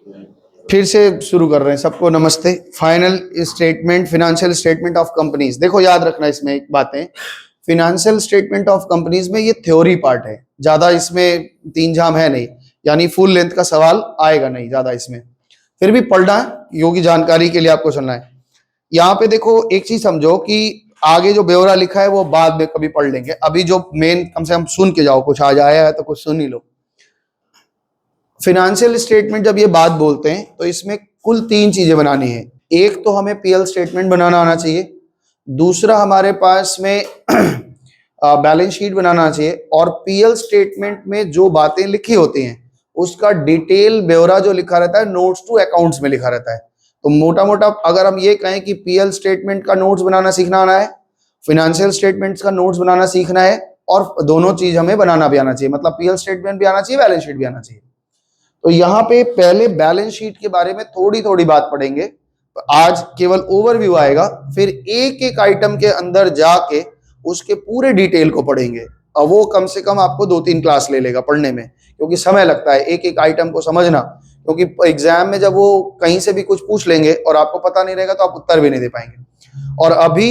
फिर से शुरू कर रहे हैं। सबको नमस्ते। Final statement, financial statement of companies. देखो याद रखना इसमें एक बातें, फाइनेंशियल स्टेटमेंट ऑफ कंपनीज में ये थ्योरी पार्ट है, ज्यादा इसमें तीन जाम है नहीं, यानी फुल लेंथ का सवाल आएगा नहीं ज्यादा इसमें। फिर भी पढ़ना है, योगी जानकारी के लिए आपको सुनना है। यहाँ पे देखो एक चीज समझो कि आगे जो ब्यौरा लिखा है वो बाद में कभी पढ़ लेंगे, अभी जो मेन कम से कम सुन के जाओ, कुछ आज आया है तो कुछ सुन ही लो। फाइनेंशियल स्टेटमेंट जब ये बात बोलते हैं तो इसमें कुल तीन चीजें बनानी है। एक तो हमें पीएल स्टेटमेंट बनाना आना चाहिए, दूसरा हमारे पास में बैलेंस शीट बनाना आना चाहिए, और पीएल स्टेटमेंट में जो बातें लिखी होती हैं उसका डिटेल ब्यौरा जो लिखा रहता है नोट्स टू अकाउंट्स में लिखा रहता है। तो मोटा मोटा अगर हम ये कहें कि पीएल स्टेटमेंट का नोट्स बनाना सीखना आना है, फाइनेंशियल स्टेटमेंट्स का नोट्स बनाना सीखना है, और दोनों चीज हमें बनाना भी आना चाहिए, मतलब पीएल स्टेटमेंट भी आना चाहिए, बैलेंस शीट भी आना चाहिए। तो यहाँ पे पहले बैलेंस शीट के बारे में थोड़ी थोड़ी बात पढ़ेंगे, आज केवल ओवरव्यू आएगा, फिर एक एक आइटम के अंदर जाके उसके पूरे डिटेल को पढ़ेंगे। और वो कम से कम आपको 2-3 क्लास ले लेगा पढ़ने में, क्योंकि समय लगता है एक एक आइटम को समझना, क्योंकि एग्जाम में जब वो कहीं से भी कुछ पूछ लेंगे और आपको पता नहीं रहेगा तो आप उत्तर भी नहीं दे पाएंगे। और अभी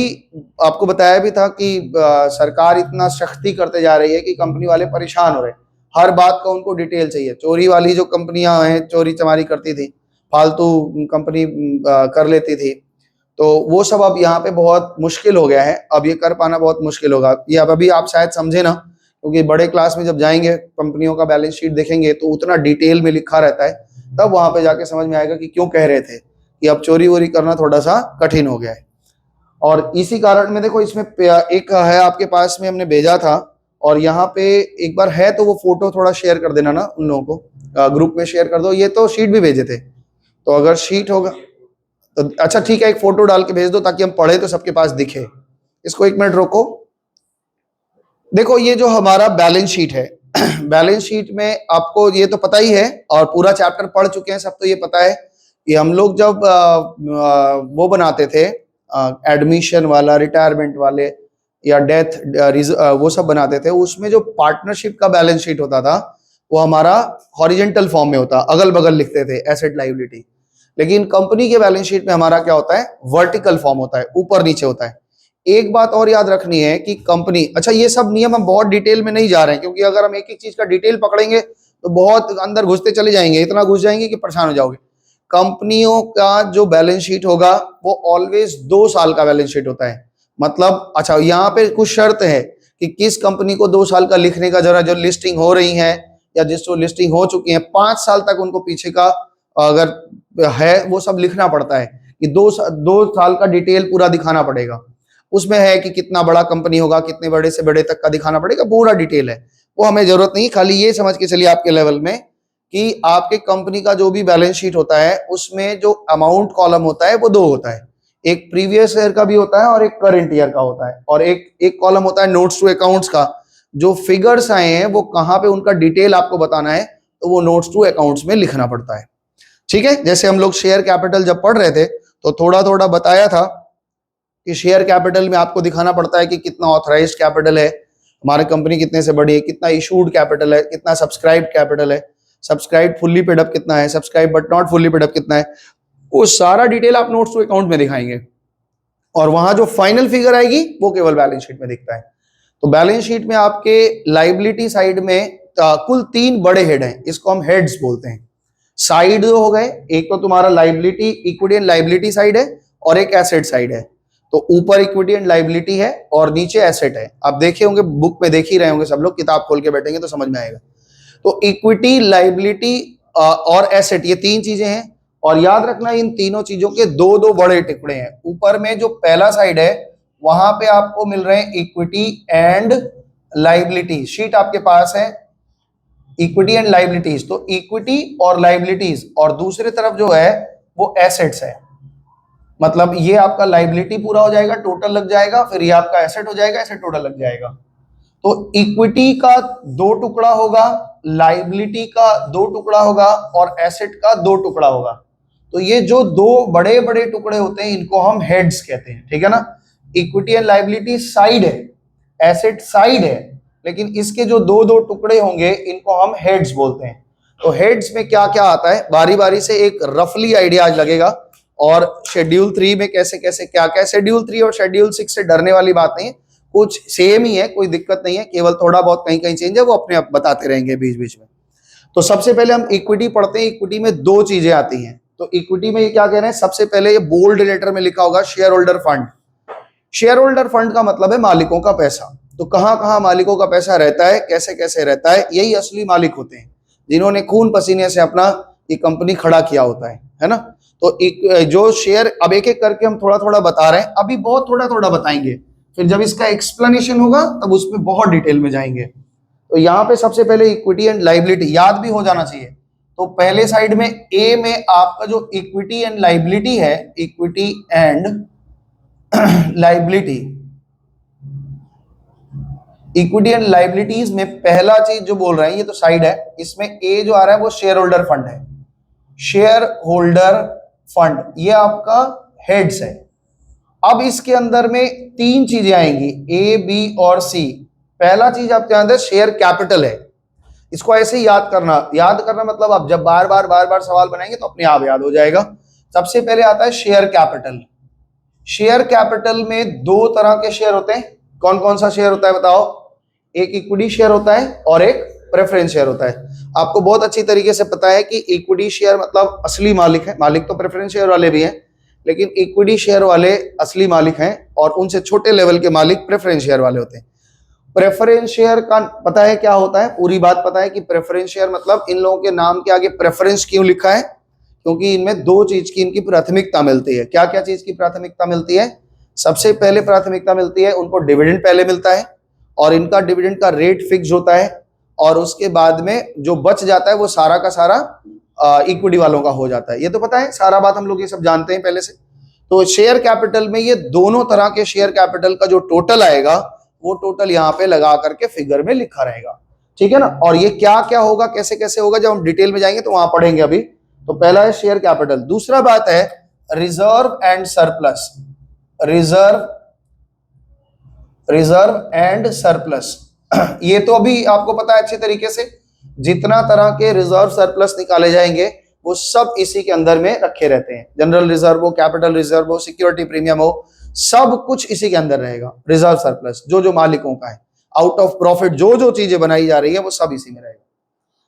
आपको बताया भी था कि सरकार इतना सख्ती करते जा रही है कि कंपनी वाले परेशान हो रहे हैं, हर बात का उनको डिटेल चाहिए। चोरी वाली जो कंपनियां हैं, चोरी चमारी करती थी, फालतू कंपनी कर लेती थी, तो वो सब अब यहाँ पे बहुत मुश्किल हो गया है, अब ये कर पाना बहुत मुश्किल होगा। ये अब अभी आप शायद समझे ना, क्योंकि बड़े क्लास में जब जाएंगे कंपनियों का बैलेंस शीट देखेंगे तो उतना डिटेल में लिखा रहता है, तब वहां पे जाके समझ में आएगा कि क्यों कह रहे थे कि अब चोरी वोरी करना थोड़ा सा कठिन हो गया है। और इसी कारण में देखो इसमें एक है आपके पास में, हमने भेजा था, और यहाँ पे एक बार है तो वो फोटो थोड़ा शेयर कर देना ना उन लोगों को, ग्रुप में शेयर कर दो। ये तो शीट भी भेजे थे, तो अगर शीट होगा तो अच्छा ठीक है, एक फोटो डाल के भेज दो ताकि हम पढ़े तो सबके पास दिखे। इसको 1 मिनट रोको। देखो ये जो हमारा बैलेंस शीट है, बैलेंस शीट में आपको ये तो पता ही है, और पूरा चैप्टर पढ़ चुके हैं सब, तो ये पता है कि हम लोग जब वो बनाते थे एडमिशन वाला, रिटायरमेंट वाले या डेथ वो सब बनाते थे, उसमें जो पार्टनरशिप का बैलेंस शीट होता था वो हमारा हॉरिजेंटल फॉर्म में होता, अगल बगल लिखते थे एसेट लायबिलिटी। लेकिन कंपनी के बैलेंस शीट में हमारा क्या होता है, वर्टिकल फॉर्म होता है, ऊपर नीचे होता है। एक बात और याद रखनी है कि कंपनी, अच्छा ये सब नियम हम बहुत डिटेल में नहीं जा रहे हैं, क्योंकि अगर हम एक एक चीज का डिटेल पकड़ेंगे तो बहुत अंदर घुसते चले जाएंगे, इतना घुस जाएंगे कि परेशान हो जाओगे। कंपनियों का जो बैलेंस शीट होगा वो ऑलवेज 2 साल का बैलेंस शीट होता है। मतलब अच्छा यहाँ पे कुछ शर्त है कि किस कंपनी को 2 साल का लिखने का, जरा जो लिस्टिंग हो रही है या जिसको लिस्टिंग हो चुकी है 5 साल तक उनको पीछे का अगर है वो सब लिखना पड़ता है, कि 2 साल का डिटेल पूरा दिखाना पड़ेगा। उसमें है कि कितना बड़ा कंपनी होगा, कितने बड़े से बड़े तक का दिखाना पड़ेगा, पूरा डिटेल है। वो हमें जरूरत नहीं, खाली ये समझ के चलिए आपके लेवल में कि आपके कंपनी का जो भी बैलेंस शीट होता है उसमें जो अमाउंट कॉलम होता है वो 2 होता है, एक प्रीवियस ईयर का भी होता है और एक करंट ईयर का होता है, और एक कॉलम होता है नोट्स टू अकाउंट्स का, जो फिगर्स आए हैं वो कहाँ पे उनका डिटेल आपको बताना है, तो वो नोट्स टू अकाउंट्स में लिखना पड़ता है। ठीक है, जैसे हम लोग शेयर कैपिटल जब पढ़ रहे थे तो थोड़ा थोड़ा बताया था कि शेयर कैपिटल में आपको दिखाना पड़ता है कि कितना ऑथराइज्ड कैपिटल है, हमारी कंपनी कितने से बड़ी है, कितना इशूड कैपिटल है, कितना सब्सक्राइब कैपिटल है, सब्सक्राइब फुल्ली पेड अप कितना है, subscribe but not fully paid up कितना है, वो सारा डिटेल आप नोट्स टू अकाउंट में दिखाएंगे, और वहां जो फाइनल फिगर आएगी वो केवल बैलेंस शीट में दिखता है। तो बैलेंस शीट में आपके लाइबिलिटी साइड में कुल 3 बड़े हेड हैं, इसको हम हेड्स बोलते हैं। साइड जो हो गए, एक तो तुम्हारा liability, equity and liability side है, और एक एसेट साइड है। तो ऊपर इक्विटी एंड लाइबिलिटी है और नीचे एसेट है। आप देखे होंगे, बुक में देख ही रहे होंगे सब लोग, किताब खोल के बैठेंगे तो समझ में आएगा। तो इक्विटी, लाइबिलिटी और एसेट, ये 3 चीजें हैं, और याद रखना इन तीनों चीजों के 2-2 बड़े टुकड़े हैं। ऊपर में जो पहला साइड है वहां पे आपको मिल रहे हैं इक्विटी एंड लाइबिलिटी, शीट आपके पास है इक्विटी एंड लाइबिलिटीज, तो इक्विटी और लाइबिलिटीज, और दूसरी तरफ जो है वो एसेट्स है। मतलब ये आपका लाइबिलिटी पूरा हो जाएगा, टोटल लग जाएगा, फिर ये आपका एसेट हो जाएगा, एसेट टोटल लग जाएगा। तो इक्विटी का 2 टुकड़ा होगा, लाइबिलिटी का 2 टुकड़ा होगा, और एसेट का 2 टुकड़ा होगा। तो ये जो 2 बड़े बड़े टुकड़े होते हैं इनको हम हेड्स कहते हैं, ठीक है ना। इक्विटी एंड लाइबिलिटी साइड है, एसेट साइड है, लेकिन इसके जो 2-2 टुकड़े होंगे इनको हम हेड्स बोलते हैं। तो हेड्स में क्या क्या आता है बारी बारी से एक रफली आइडिया आज लगेगा, और शेड्यूल 3 में कैसे कैसे क्या क्या। शेड्यूल 3 और शेड्यूल 6 से डरने वाली बात नहीं है, कुछ सेम ही है, कोई दिक्कत नहीं है, केवल थोड़ा बहुत कहीं कहीं चेंज है, वो अपने आप बताते रहेंगे बीच बीच में। तो सबसे पहले हम इक्विटी पढ़ते हैं। इक्विटी में दो चीजें आती हैं। तो इक्विटी में ये क्या कह रहे हैं, सबसे पहले ये बोल्ड लेटर में लिखा होगा share holder fund. Share holder fund का मतलब है मालिकों का पैसा। तो कहां कहां मालिकों का पैसा रहता है, कैसे कैसे रहता है, यही असली मालिक होते हैं जिन्होंने खून पसीने से अपना ये कंपनी खड़ा किया होता है ना। तो एक जो शेयर, अब एक एक करके हम थोड़ा थोड़ा बता रहे हैं, अभी बहुत थोड़ा थोड़ा बताएंगे, फिर जब इसका एक्सप्लेनेशन होगा तब उसमें बहुत डिटेल में जाएंगे। तो यहाँ पे सबसे पहले इक्विटी एंड लाइबिलिटी याद भी हो जाना चाहिए। तो पहले साइड में ए में आपका जो इक्विटी एंड लाइबिलिटी है, equity and liability, equity and liabilities में पहला चीज जो बोल रहे हैं, ये तो साइड है, इसमें ए जो आ रहा है वो शेयर होल्डर फंड है। शेयर होल्डर फंड ये आपका हेड्स है। अब इसके अंदर में तीन चीजें आएंगी, ए बी और सी। पहला चीज आपके अंदर शेयर कैपिटल है। इसको ऐसे ही याद करना मतलब आप जब बार बार सवाल बनाएंगे तो अपने आप याद हो जाएगा। सबसे पहले आता है शेयर कैपिटल। शेयर कैपिटल में दो तरह के शेयर होते हैं। कौन कौन सा शेयर होता है बताओ? एक इक्विटी शेयर होता है और एक प्रेफरेंस शेयर होता है। आपको बहुत अच्छी तरीके से पता है कि इक्विटी शेयर मतलब असली मालिक है, मालिक तो प्रेफरेंस शेयर वाले भी हैं, लेकिन इक्विटी शेयर वाले असली मालिक हैं और उनसे छोटे लेवल के मालिक प्रेफरेंस शेयर वाले होते हैं। प्रेफरेंस शेयर का पता है क्या होता है? पूरी बात पता है कि प्रेफरेंस शेयर मतलब इन लोगों के नाम के आगे प्रेफरेंस क्यों लिखा है? क्योंकि इनमें दो चीज की इनकी प्राथमिकता मिलती है। क्या क्या चीज की प्राथमिकता मिलती है? सबसे पहले प्राथमिकता मिलती है उनको डिविडेंड पहले मिलता है और इनका डिविडेंड का रेट फिक्स होता है, और उसके बाद में जो बच जाता है वो सारा का सारा इक्विटी वालों का हो जाता है। ये तो पता है, सारा बात हम लोग ये सब जानते हैं पहले से। तो शेयर कैपिटल में ये दोनों तरह के शेयर कैपिटल का जो टोटल आएगा वो टोटल यहाँ पे लगा करके फिगर में लिखा रहेगा, ठीक है ना। और ये क्या क्या होगा, कैसे कैसे होगा, जब हम डिटेल में जाएंगे तो वहां पढ़ेंगे। अभी तो पहला है शेयर कैपिटल। दूसरा बात है reserve and surplus. Reserve and surplus ये तो अभी आपको पता है अच्छे तरीके से। जितना तरह के रिजर्व सरप्लस निकाले जाएंगे वो सब इसी के अंदर में रखे रहते हैं। जनरल रिजर्व हो, कैपिटल रिजर्व हो, सिक्योरिटी प्रीमियम हो, सब कुछ इसी के अंदर रहेगा। रिजर्व सरप्लस जो जो मालिकों का है, आउट ऑफ प्रॉफिट जो जो चीजें बनाई जा रही है वो सब इसी में रहेगा,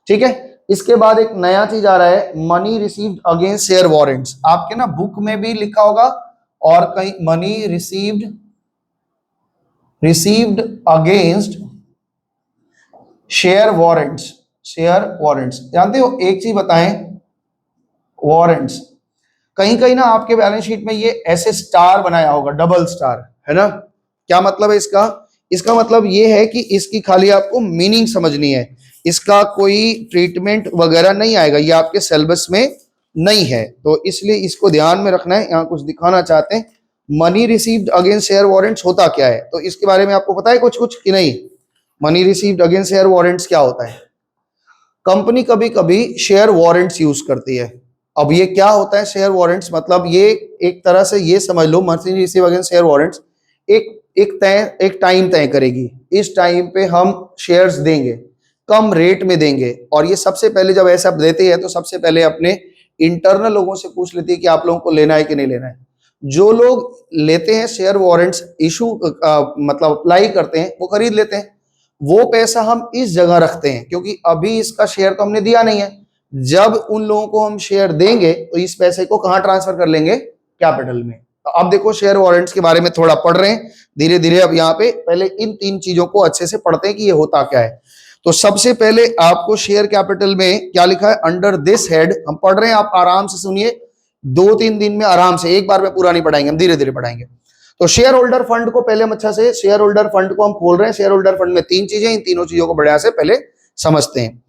ठीक है। इसके बाद एक नया चीज आ रहा है money received against share warrants. आपके ना बुक में भी लिखा होगा और कहीं money received against share warrants. जानते हो एक चीज बताएं, वारंट्स कहीं कहीं ना आपके बैलेंस शीट में ये ऐसे स्टार बनाया होगा, डबल स्टार, है ना। क्या मतलब है इसका? इसका मतलब ये है कि इसकी खाली आपको मीनिंग समझनी है, इसका कोई ट्रीटमेंट वगैरह नहीं आएगा, ये आपके सिलेबस में नहीं है, तो इसलिए इसको ध्यान में रखना है। यहाँ कुछ दिखाना चाहते हैं, money received against share warrants होता क्या है, तो इसके बारे में आपको पता है कुछ कुछ कि नहीं? Money received against share warrants क्या होता है? कंपनी कभी कभी शेयर वारंट्स यूज करती है। अब ये क्या होता है शेयर वारंट्स? मतलब ये एक तरह से ये समझ लो, money receive against share warrants एक टाइम तय करेगी, इस टाइम पे हम शेयर्स देंगे, कम रेट में देंगे, और ये सबसे पहले जब ऐसा देते हैं तो सबसे पहले अपने इंटरनल लोगों से पूछ लेती है कि आप लोगों को लेना है कि नहीं लेना है। जो लोग लेते हैं शेयर वारंट्स इशू मतलब अप्लाई करते हैं, वो खरीद लेते हैं। वो पैसा हम इस जगह रखते हैं क्योंकि अभी इसका शेयर तो हमने दिया नहीं है। जब उन लोगों को हम शेयर देंगे तो इस पैसे को कहां ट्रांसफर कर लेंगे? कैपिटल में। तो अब देखो शेयर वारंट्स के बारे में थोड़ा पढ़ रहे हैं धीरे धीरे। अब यहाँ पे पहले इन तीन चीजों को अच्छे से पढ़ते हैं कि ये होता क्या है। तो सबसे पहले आपको शेयर कैपिटल में क्या लिखा है? अंडर दिस हेड हम पढ़ रहे हैं, आप आराम से सुनिए, 2-3 दिन में आराम से, एक बार में पूरा नहीं पढ़ाएंगे, हम धीरे धीरे पढ़ाएंगे। तो शेयर होल्डर फंड को पहले हम अच्छा से, शेयर होल्डर फंड को हम खोल रहे हैं। शेयर होल्डर फंड में तीन चीजें, इन तीनों चीजों को बढ़िया से पहले समझते हैं।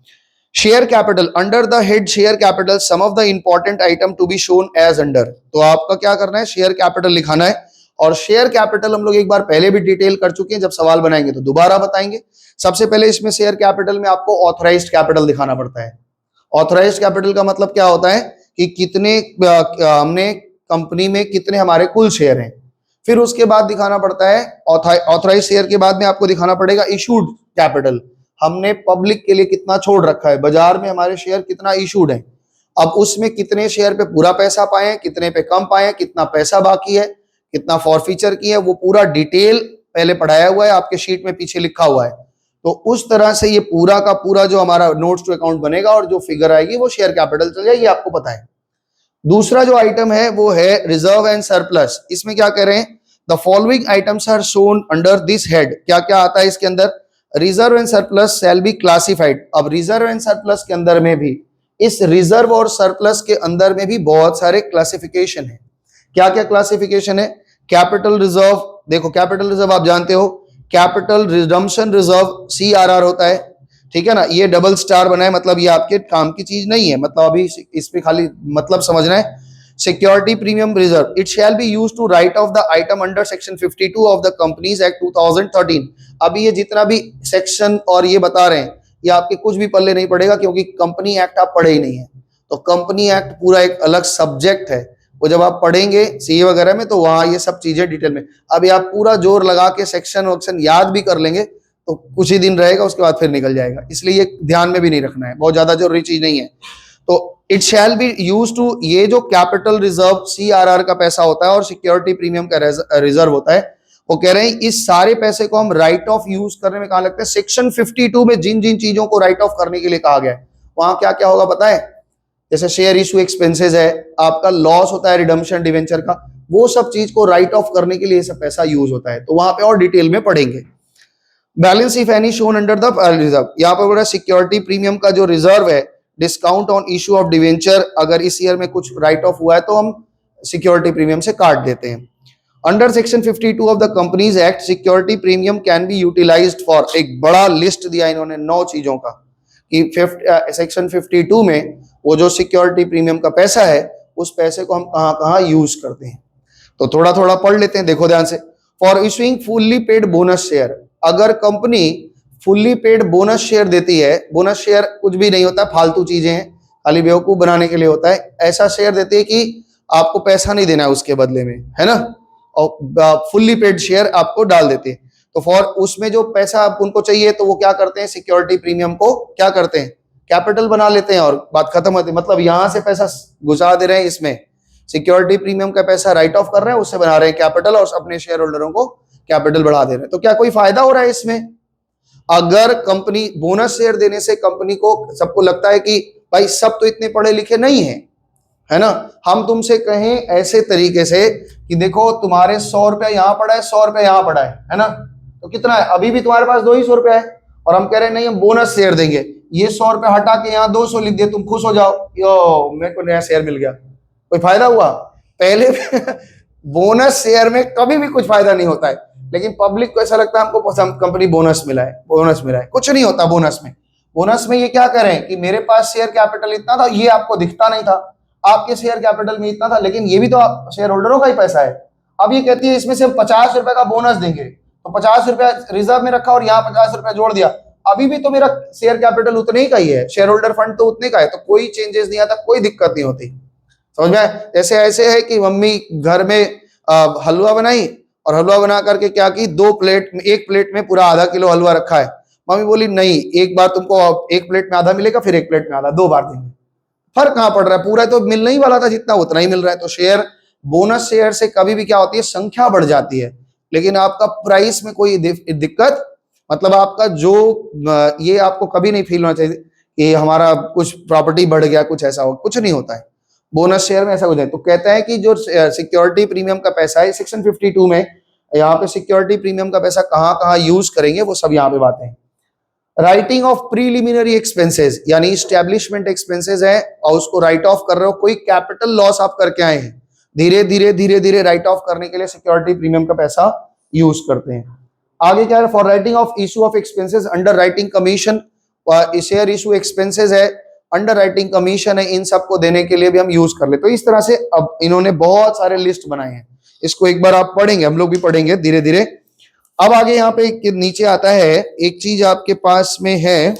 Share capital, under the head share capital some of the important item to be shown as under. तो आपका क्या करना है? शेयर कैपिटल लिखाना है। और शेयर कैपिटल हम लोग एक बार पहले भी डिटेल कर चुके हैं, जब सवाल बनाएंगे तो दोबारा बताएंगे। सबसे पहले इसमें शेयर कैपिटल में आपको ऑथराइज्ड कैपिटल दिखाना पड़ता है। ऑथराइज्ड कैपिटल का मतलब क्या होता है कि कितने हमने कंपनी में कितने हमारे कुल शेयर हैं। फिर उसके बाद दिखाना पड़ता है ऑथराइज्ड शेयर के बाद में आपको दिखाना पड़ेगा इशूड कैपिटल, हमने पब्लिक के लिए कितना छोड़ रखा है, बाजार में हमारे शेयर कितना इशूड है, अब उसमें कितने शेयर पे पूरा पैसा पाए, कितने पे कम पाए, कितना पैसा बाकी है, कितना फॉरफीचर की है, वो पूरा डिटेल पहले पढ़ाया हुआ है, आपके शीट में पीछे लिखा हुआ है। तो उस तरह से ये पूरा का पूरा जो हमारा नोट्स टू अकाउंट बनेगा और जो फिगर आएगी वो शेयर कैपिटल चल जाएगी, आपको पता है। दूसरा जो आइटम है वो है रिजर्व एंड सरप्लस। इसमें क्या कह रहे हैं, the following items are shown under this head. क्या क्या आता है इसके अंदर, reserve and surplus shall be classified. अब रिजर्व एंड सरप्लस के अंदर में भी, इस रिजर्व और सरप्लस के अंदर में भी बहुत सारे क्लासिफिकेशन है। क्या क्या क्लासिफिकेशन है, कैपिटल रिजर्व, देखो कैपिटल रिजर्व आप जानते हो, कैपिटल रिडम्पशन रिजर्व CRR होता है, ठीक है ना, ये डबल स्टार बना है, मतलब ये आपके काम की चीज नहीं है, मतलब अभी इस पे खाली मतलब समझना है। Security premium reserve, it shall be used to write off the item under section 52 of the companies act 2013। अभी ये जितना भी सेक्शन और ये बता रहे हैं ये आपके कुछ भी पल्ले नहीं पड़ेगा, क्योंकि कंपनी एक्ट आप पढ़े ही नहीं है। तो कंपनी एक्ट पूरा एक अलग सब्जेक्ट है, वो जब आप पढ़ेंगे सीए वगैरह में तो वहां ये सब चीजें डिटेल में, अभी आप पूरा जोर लगा के सेक्शन वक्शन याद भी कर लेंगे तो कुछ ही दिन रहेगा, उसके बाद फिर निकल जाएगा, इसलिए ये ध्यान में भी नहीं रखना है, बहुत ज्यादा जरूरी चीज नहीं है। तो it shall be use to, ये जो कैपिटल रिजर्व CRR का पैसा होता है और सिक्योरिटी प्रीमियम का रिजर्व होता है, वो कह रहे हैं इस सारे पैसे को हम राइट ऑफ यूज करने में कहां लगता है, सेक्शन 52 में जिन जिन चीजों को राइट ऑफ करने के लिए कहा गया है वहां क्या क्या होगा पता है, जैसे शेयर इशू एक्सपेंसेस है, आपका लॉस होता है रिडम्पशन डिवेंचर का, वो सब चीज को राइट ऑफ करने के लिए ये सब पैसा यूज होता है, तो वहां पे और डिटेल में पढ़ेंगे। Balance if any shown under the reserve, यहाँ पर बोला सिक्योरिटी प्रीमियम का जो रिजर्व है, discount on issue of debenture, अगर इस ईयर में कुछ राइट ऑफ हुआ है तो हम सिक्योरिटी प्रीमियम से काट देते हैं। Under section 52 of the companies act, security premium can be utilized for, एक बड़ा लिस्ट दिया इन्होंने 9 चीजों का, कि सेक्शन 52 में वो जो सिक्योरिटी प्रीमियम का पैसा है उस पैसे को हम कहां कहां यूज करते हैं, तो थोड़ा थोड़ा पढ़ लेते हैं, देखो ध्यान से। For issuing fully paid bonus share, अगर company fully paid bonus share देती है, बोनस शेयर कुछ भी नहीं होता, फालतू चीजें हैं, खाली बेवकूफ बनाने के लिए होता है, ऐसा शेयर देती है कि आपको पैसा नहीं देना है उसके बदले में, है ना, और फुल्ली पेड शेयर आपको डाल देते हैं, तो फॉर उसमें जो पैसा उनको चाहिए तो वो क्या करते हैं, सिक्योरिटी प्रीमियम को क्या करते हैं, कैपिटल बना लेते हैं और बात खत्म होती है। मतलब यहां से पैसा घुसा दे रहे हैं, इसमें सिक्योरिटी प्रीमियम का पैसा राइट ऑफ कर रहे हैं, उससे बना रहे हैं कैपिटल और अपने शेयर होल्डरों को कैपिटल बढ़ा दे रहे हैं। तो क्या कोई फायदा हो रहा है इसमें? अगर कंपनी बोनस शेयर देने से कंपनी को, सबको लगता है कि भाई सब तो इतने पढ़े लिखे नहीं है, है ना, हम तुमसे कहें ऐसे तरीके से कि देखो तुम्हारे 100 रुपया यहाँ पड़ा है, 100 रुपया यहाँ पड़ा है ना, तो कितना है, अभी भी तुम्हारे पास 200 रुपया है, और हम कह रहे हैं नहीं हम बोनस शेयर देंगे, ये 100 रुपया हटा के यहाँ 200 लिख दिए, तुम खुश हो जाओ, यो मेरे को नया शेयर मिल गया, कोई फायदा हुआ? पहले बोनस शेयर में कभी भी कुछ फायदा नहीं होता है, लेकिन पब्लिक को ऐसा लगता है हमको कंपनी बोनस मिला है, बोनस मिला है, कुछ नहीं होता बोनस में। बोनस में ये क्या करें कि मेरे पास शेयर कैपिटल इतना था, ये आपको दिखता नहीं था, आपके शेयर कैपिटल में इतना था, लेकिन ये भी तो शेयर होल्डरों का ही पैसा है। अब ये कहती है इसमें से हम 50 रुपए का बोनस देंगे, तो 50 रुपया रिजर्व में रखा और यहाँ 50 रुपया जोड़ दिया, अभी भी तो मेरा शेयर कैपिटल उतने ही का ही है, शेयर होल्डर फंड तो उतने का है, तो कोई चेंजेस नहीं आता, कोई दिक्कत नहीं होती, समझ में? जैसे ऐसे है कि मम्मी घर में हलवा बनाई और हलवा बना करके क्या की, 2 प्लेट में, एक प्लेट में पूरा आधा किलो हलवा रखा है, मम्मी बोली नहीं एक बार तुमको एक प्लेट में आधा मिलेगा, फिर एक प्लेट में आधा, 2 बार देंगे, फर्क कहां पड़ रहा है, पूरा तो मिलने ही वाला था जितना उतना ही मिल रहा है। तो शेयर, बोनस शेयर से कभी भी क्या होती है, संख्या बढ़ जाती है, लेकिन आपका प्राइस में कोई दिक्कत, मतलब आपका जो ये आपको कभी नहीं फील होना चाहिए कि हमारा कुछ प्रॉपर्टी बढ़ गया, कुछ ऐसा हो, कुछ नहीं होता है बोनस शेयर में, ऐसा हो जाए। तो कहता है कि जो सिक्योरिटी प्रीमियम का पैसा है सेक्शन 52 में, यहाँ पे सिक्योरिटी प्रीमियम का पैसा कहाँ कहाँ यूज करेंगे वो सब यहाँ पे बातें हैं। राइटिंग ऑफ प्रीलिमिनरी एक्सपेंसेस, यानी स्टैब्लिशमेंट एक्सपेंसेस है और उसको राइट ऑफ कर रहे हो, कोई कैपिटल लॉस आप करके आए हैं, धीरे धीरे राइट ऑफ करने के लिए सिक्योरिटी प्रीमियम का पैसा यूज करते हैं। आगे क्या है, for writing of issue of expenses under writing commission, share issue expenses है, अंडर राइटिंग कमीशन है, इन सबको देने के लिए भी हम यूज कर ले। तो इस तरह से अब इन्होंने बहुत सारे लिस्ट बनाए हैं, इसको एक बार आप पढ़ेंगे, हम लोग भी पढ़ेंगे धीरे धीरे। अब आगे यहाँ पे नीचे आता है एक चीज आपके पास में है,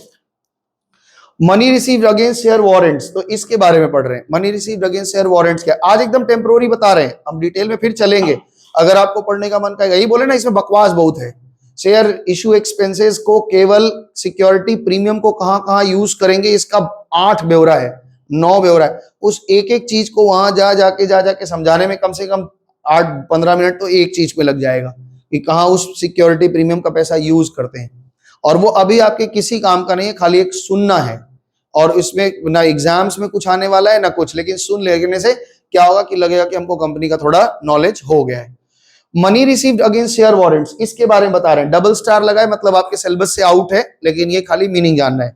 money received against share warrants, तो इसके बारे में पढ़ रहे हैं। Money received against share warrants क्या, आज एकदम टेम्पोररी बता रहे हैं, हम डिटेल में फिर चलेंगे, अगर आपको पढ़ने का मन करेगा, यही बोले ना इसमें बकवास बहुत है, शेयर इशू एक्सपेंसेस को केवल सिक्योरिटी प्रीमियम को कहां कहां यूज करेंगे इसका 8 ब्यौरा है, 9 ब्यौरा है। उस एक एक चीज को वहां जा जाके समझाने में कम से कम 8-15 मिनट तो एक चीज पे लग जाएगा कि कहां उस सिक्योरिटी प्रीमियम का पैसा यूज करते हैं। और वो अभी आपके किसी काम का नहीं है, खाली एक सुनना है। और इसमें ना एग्जाम्स में कुछ आने वाला है ना कुछ, लेकिन सुन लेने से क्या होगा कि लगेगा कि हमको कंपनी का थोड़ा नॉलेज हो गया है। Money received against share warrants, इसके बारे में बता रहे हैं। डबल स्टार लगाए मतलब आपके सिलेबस से आउट है, लेकिन ये खाली मीनिंग जानना है।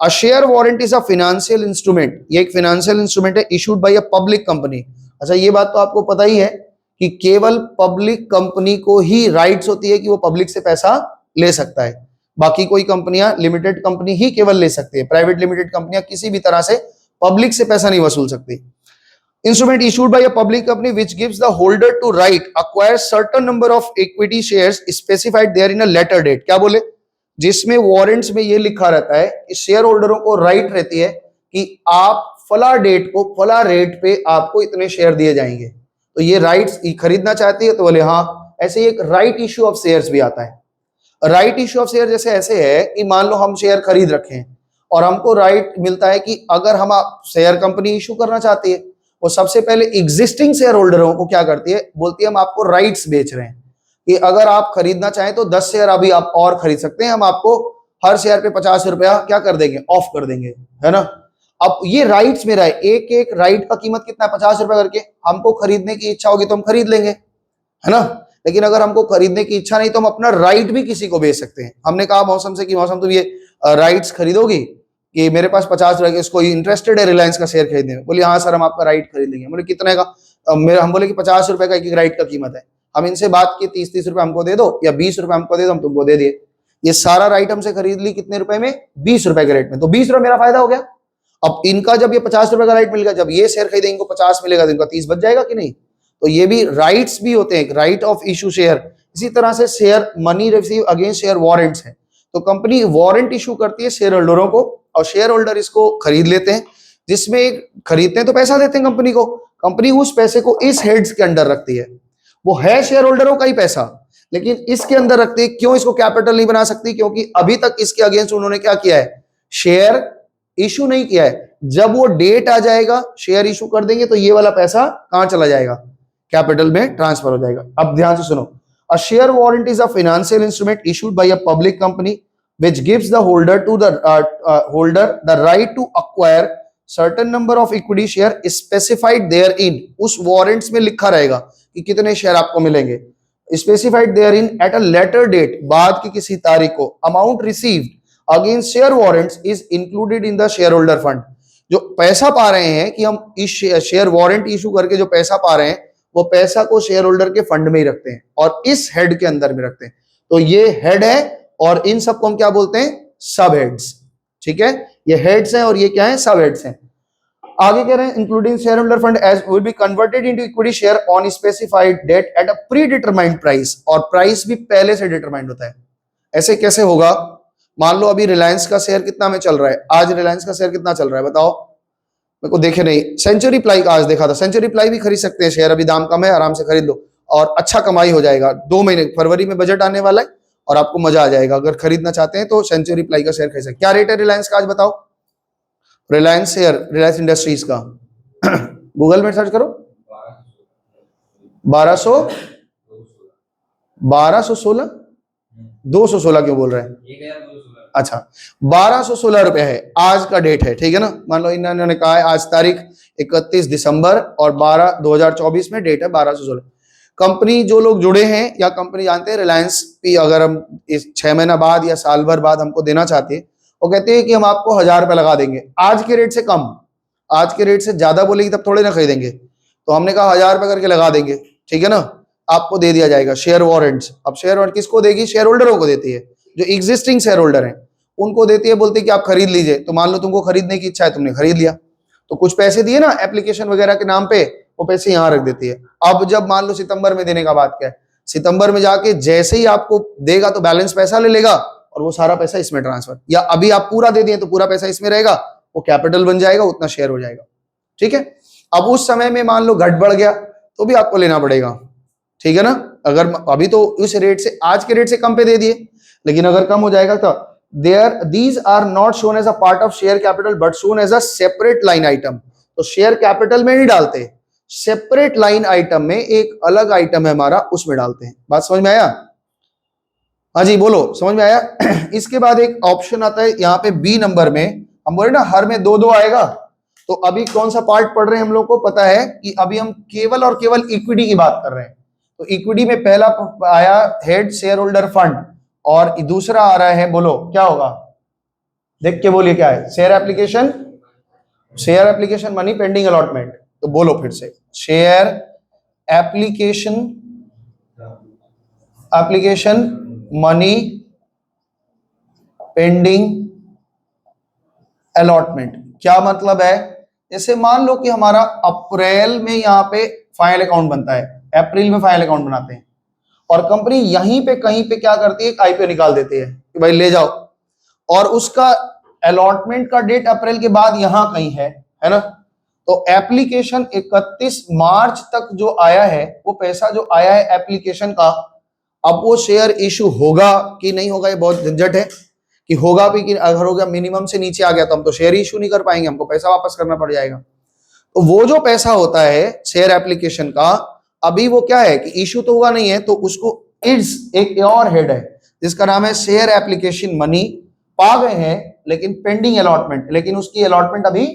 A share warrant is a financial instrument, ये एक फाइनेंशियल इंस्ट्रूमेंट है issued by a public company. अच्छा, ये बात तो आपको पता ही है कि केवल पब्लिक कंपनी को ही राइट्स होती है कि वो पब्लिक से पैसा ले सकता है। बाकी कोई कंपनियां, लिमिटेड कंपनी ही केवल ले सकती है। प्राइवेट लिमिटेड कंपनियां किसी भी तरह से पब्लिक से पैसा नहीं वसूल सकती। Instrument issued by a public company which gives the holder to right acquire certain number of equity shares specified there in a later date। क्या बोले, जिसमें वारंट्स में ये लिखा रहता है कि शेयर होल्डरों को राइट रहती है कि आप फला डेट को फला रेट पे आपको इतने शेयर दिए जाएंगे। तो ये राइट्स खरीदना चाहती है तो बोले हाँ। ऐसे एक राइट इश्यू ऑफ शेयर्स भी आता है। राइट इश्यू ऑफ शेयर जैसे ऐसे है कि मान लो हम शेयर खरीद रखे हैं और हमको राइट मिलता है कि अगर हम शेयर कंपनी इशू करना चाहती है, वो सबसे पहले एग्जिस्टिंग शेयर होल्डरों को क्या करती है, बोलती है हम आपको राइट्स बेच रहे हैं कि अगर आप खरीदना चाहें तो 10 शेयर अभी आप और खरीद सकते हैं, हम आपको हर शेयर पे 50 रुपया क्या कर देंगे, ऑफ कर देंगे, है ना। अब ये राइट्स मेरा है, एक एक राइट का कीमत कितना है, 50 रुपया करके। हमको खरीदने की इच्छा होगी तो हम खरीद लेंगे, है ना। लेकिन अगर हमको खरीदने की इच्छा नहीं तो हम अपना राइट भी किसी को बेच सकते हैं। हमने कहा मौसम से कि मौसम तुम ये राइट्स खरीदोगी कि मेरे पास 50 रुपए, इसको इंटरेस्टेड है रिलायंस का शेयर खरीदने में। बोलिए हाँ सर हम आपका राइट खरीद लेंगे। बोले कितने का, हम बोले कि 50 रुपए का एक राइट का कीमत है। हम इनसे बात की 30-30 रुपए हमको दे दो या 20 रुपए हमको दे दो, हम तुमको दे दिए। ये सारा राइट हमसे खरीद ली कितने रुपए में, 20 रुपए के रेट में। तो 20 रुपए मेरा फायदा हो गया। अब इनका जब ये 50 रुपए का राइट मिल गया, जब ये शेयर खरीदेंगे इनको 50 मिलेगा तो इनका 30 बच जाएगा कि नहीं। तो ये भी राइट्स भी होते हैं, राइट ऑफ इशू शेयर। इसी तरह से share money receive against share warrants है। तो कंपनी वारंट इशू करती है शेयर होल्डरों को और शेयर होल्डर इसको खरीद लेते हैं, जिसमें खरीदते हैं तो पैसा देते हैं कंपनी को। कंपनी उस पैसे को इस हेड्स के अंडर रखती है, वो है शेयर होल्डरों का ही पैसा, लेकिन इसके अंदर रखती है। क्यों इसको कैपिटल नहीं बना सकती, क्योंकि अभी तक इसके अगेंस्ट उन्होंने क्या किया है, शेयर इशू नहीं किया है। जब वो डेट आ जाएगा शेयर इशू कर देंगे तो ये वाला पैसा कहां चला जाएगा, कैपिटल में ट्रांसफर हो जाएगा। अब ध्यान से सुनो, a share warrant is a financial instrument issued by a public company which gives the holder to the holder the right to acquire certain number of equity share specified therein। उस warrants में लिखा रहेगा कि कितने share आपको मिलेंगे, specified therein at a later date, बाद की किसी तारीख को। amount received against share warrants is included in the shareholder fund। जो पैसा पा रहे हैं कि हम इस शेयर वारंट इशू करके जो पैसा पा रहे हैं वो पैसा को शेयर होल्डर के फंड में ही रखते हैं और इस हेड के अंदर में रखते हैं। तो ये हेड है और इन सबको हम क्या बोलते हैं, सब हेड्स। ठीक है, ये हेड्स हैं और ये क्या है, सब हेड्स हैं। आगे कह रहे हैं including shareholder fund as will be converted into equity share on specified date at a predetermined price. और प्राइस भी पहले से डिटरमाइंड होता है। ऐसे कैसे होगा, मान लो अभी रिलायंस का शेयर कितना में चल रहा है, आज रिलायंस का शेयर कितना चल रहा है बताओ, मेरे को देखे नहीं। सेंचुरी प्लाई का आज देखा था, सेंचुरी प्लाई भी खरीद सकते हैं शेयर, अभी दाम कम है, आराम से खरीद लो और अच्छा कमाई हो जाएगा। 2 महीने फरवरी में बजट आने वाला है और आपको मजा आ जाएगा। अगर खरीदना चाहते हैं तो सेंचुरी प्लाई का शेयर खरीद सकते। क्या रेट है रिलायंस का आज बताओ, रिलायंस शेयर, रिलायंस इंडस्ट्रीज का गूगल में सर्च करो, 1216 216 क्यों बोल रहे हैं, अच्छा 1216 रुपए है आज का डेट है। ठीक है ना, मान लो इन्होंने कहा है आज तारीख 31 दिसंबर और 2024 में डेट है 1216। कंपनी जो लोग जुड़े हैं या कंपनी जानते हैं रिलायंस भी, अगर हम इस 6 महीना बाद या साल भर बाद हमको देना चाहते हैं, वो कहते हैं कि हम आपको 1000 रुपए लगा देंगे, आज के रेट से कम। आज के रेट से ज्यादा बोलेगी तब थोड़े ना खरीदेंगे, तो हमने कहा 1000 रुपए करके लगा देंगे। ठीक है ना, आपको दे दिया जाएगा शेयर वारंट्स। अब शेयर वारंट किसको देगी, शेयर होल्डरों को देती है, जो एग्जिस्टिंग शेयर होल्डर है उनको देती है। बोलती है कि आप खरीद लीजिए। तो मान लो तुमको खरीदने की इच्छा है, तुमने खरीद लिया, तो कुछ पैसे दिए ना एप्लीकेशन वगैरह के नाम पे, वो पैसे यहाँ रख देती है। अब जब मान लो सितंबर में देने का बात क्या है, सितंबर में जाके जैसे ही आपको देगा तो बैलेंस पैसा ले लेगा और वो सारा पैसा इसमें ट्रांसफर, या अभी आप पूरा दे दिए तो पूरा पैसा इसमें रहेगा, वो कैपिटल बन जाएगा, उतना शेयर हो जाएगा। ठीक है, अब उस समय में मान लो घट बढ़ गया तो भी आपको लेना पड़ेगा। ठीक है ना, अगर अभी तो इस रेट से, आज के रेट से कम पे दे दिए, लेकिन अगर कम हो जाएगा तो these are not shown as a part of share capital but shown as a separate line item। तो शेयर कैपिटल में नहीं डालते, सेपरेट लाइन आइटम में एक अलग आइटम है हमारा, उसमें डालते हैं। बात समझ में आया? हाँ जी बोलो, समझ में आया? इसके बाद एक ऑप्शन आता है यहाँ पे बी नंबर में, हम बोले ना हर में दो दो आएगा, तो अभी कौन सा पार्ट पढ़ रहे हैं हम लोग को पता है कि अभी हम केवल और केवल इक्विटी की बात कर रहे हैं। तो इक्विटी में पहला आया हेड शेयर होल्डर फंड, और दूसरा आ रहा है, बोलो क्या होगा, देख के बोलिए क्या है, share application money pending allotment. तो बोलो फिर से, share application money pending allotment. क्या मतलब है? जैसे मान लो कि हमारा अप्रैल में यहाँ पे फाइनल अकाउंट बनता है, अप्रैल में फाइनल अकाउंट बनाते हैं, और कंपनी यहीं पे कहीं पे क्या करती है, एक आईपीओ निकाल देती है कि भाई ले जाओ, और उसका अलॉटमेंट का डेट अप्रैल के बाद यहां कहीं है ना। तो एप्लीकेशन 31 मार्च तक जो आया है, वो पैसा जो आया है एप्लीकेशन का, अब वो शेयर इशू होगा कि नहीं होगा, ये बहुत झंझट है कि होगा भी कि अगर होगा मिनिमम से नीचे आ गया तो हम तो शेयर इशू नहीं कर पाएंगे, हमको पैसा वापस करना पड़ जाएगा। तो वो जो पैसा होता है शेयर एप्लीकेशन का, अभी वो क्या है कि इशू तो हुआ नहीं है, तो उसको इट्स एक और हेड है जिसका नाम है शेयर एप्लीकेशन मनी, पा गए हैं लेकिन पेंडिंग अलॉटमेंट, लेकिन उसकी अलॉटमेंट अभी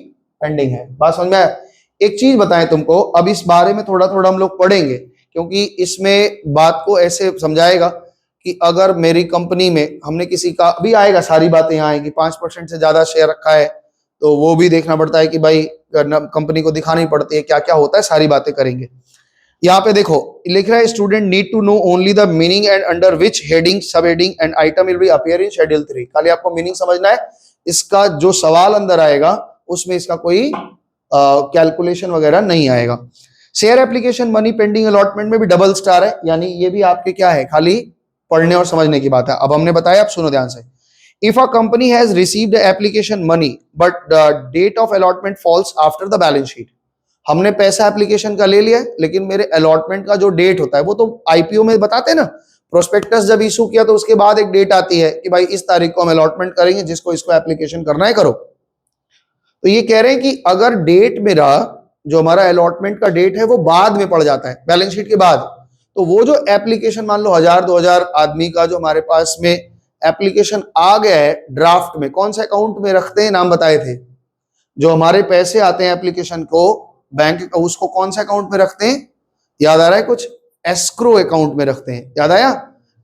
पेंडिंग है। बात समझ में? एक चीज बताएं तुमको, अब इस बारे में थोड़ा थोड़ा हम लोग पढ़ेंगे, क्योंकि इसमें बात को ऐसे समझाएगा कि अगर मेरी कंपनी में हमने किसी का, अभी आएगा सारी बातें यहाँ आएगी, 5% से ज्यादा शेयर रखा है तो वो भी देखना पड़ता है कि भाई कंपनी को दिखानी पड़ती है क्या क्या होता है, सारी बातें करेंगे। यहाँ पे देखो लिख रहा है, student need to know only the meaning and under which heading, sub heading and item will be appear in schedule 3। खाली आपको मीनिंग समझना है, इसका जो सवाल अंदर आएगा उसमें इसका कोई कैलकुलेशन वगैरह नहीं आएगा। Share application money pending allotment में भी डबल स्टार है, यानी ये भी आपके क्या है, खाली पढ़ने और समझने की बात है। अब हमने बताया, अब सुनो ध्यान से। If a company has received application money but the date of allotment falls after the balance sheet, हमने पैसा एप्लीकेशन का ले लिया लेकिन मेरे अलॉटमेंट का जो डेट होता है वो तो आईपीओ में बताते हैं ना, प्रोस्पेक्टस जब इशू किया तो उसके बाद एक डेट आती है कि भाई इस तारीख को हम अलॉटमेंट करेंगे, जिसको इसको एप्लीकेशन करना है करो। तो ये कह रहे हैं कि अगर डेट मेरा जो हमारा अलॉटमेंट का डेट है वो बाद में पड़ जाता है, बैलेंस शीट के बाद, तो वो जो एप्लीकेशन मान लो 1000-2000 आदमी का जो हमारे पास में एप्लीकेशन आ गया है ड्राफ्ट में, कौन सा अकाउंट में रखते हैं, नाम बताए थे, जो हमारे पैसे आते हैं एप्लीकेशन को बैंक, उसको कौन सा अकाउंट में रखते हैं, याद आ रहा है कुछ, एस्क्रो अकाउंट में रखते हैं, याद आया?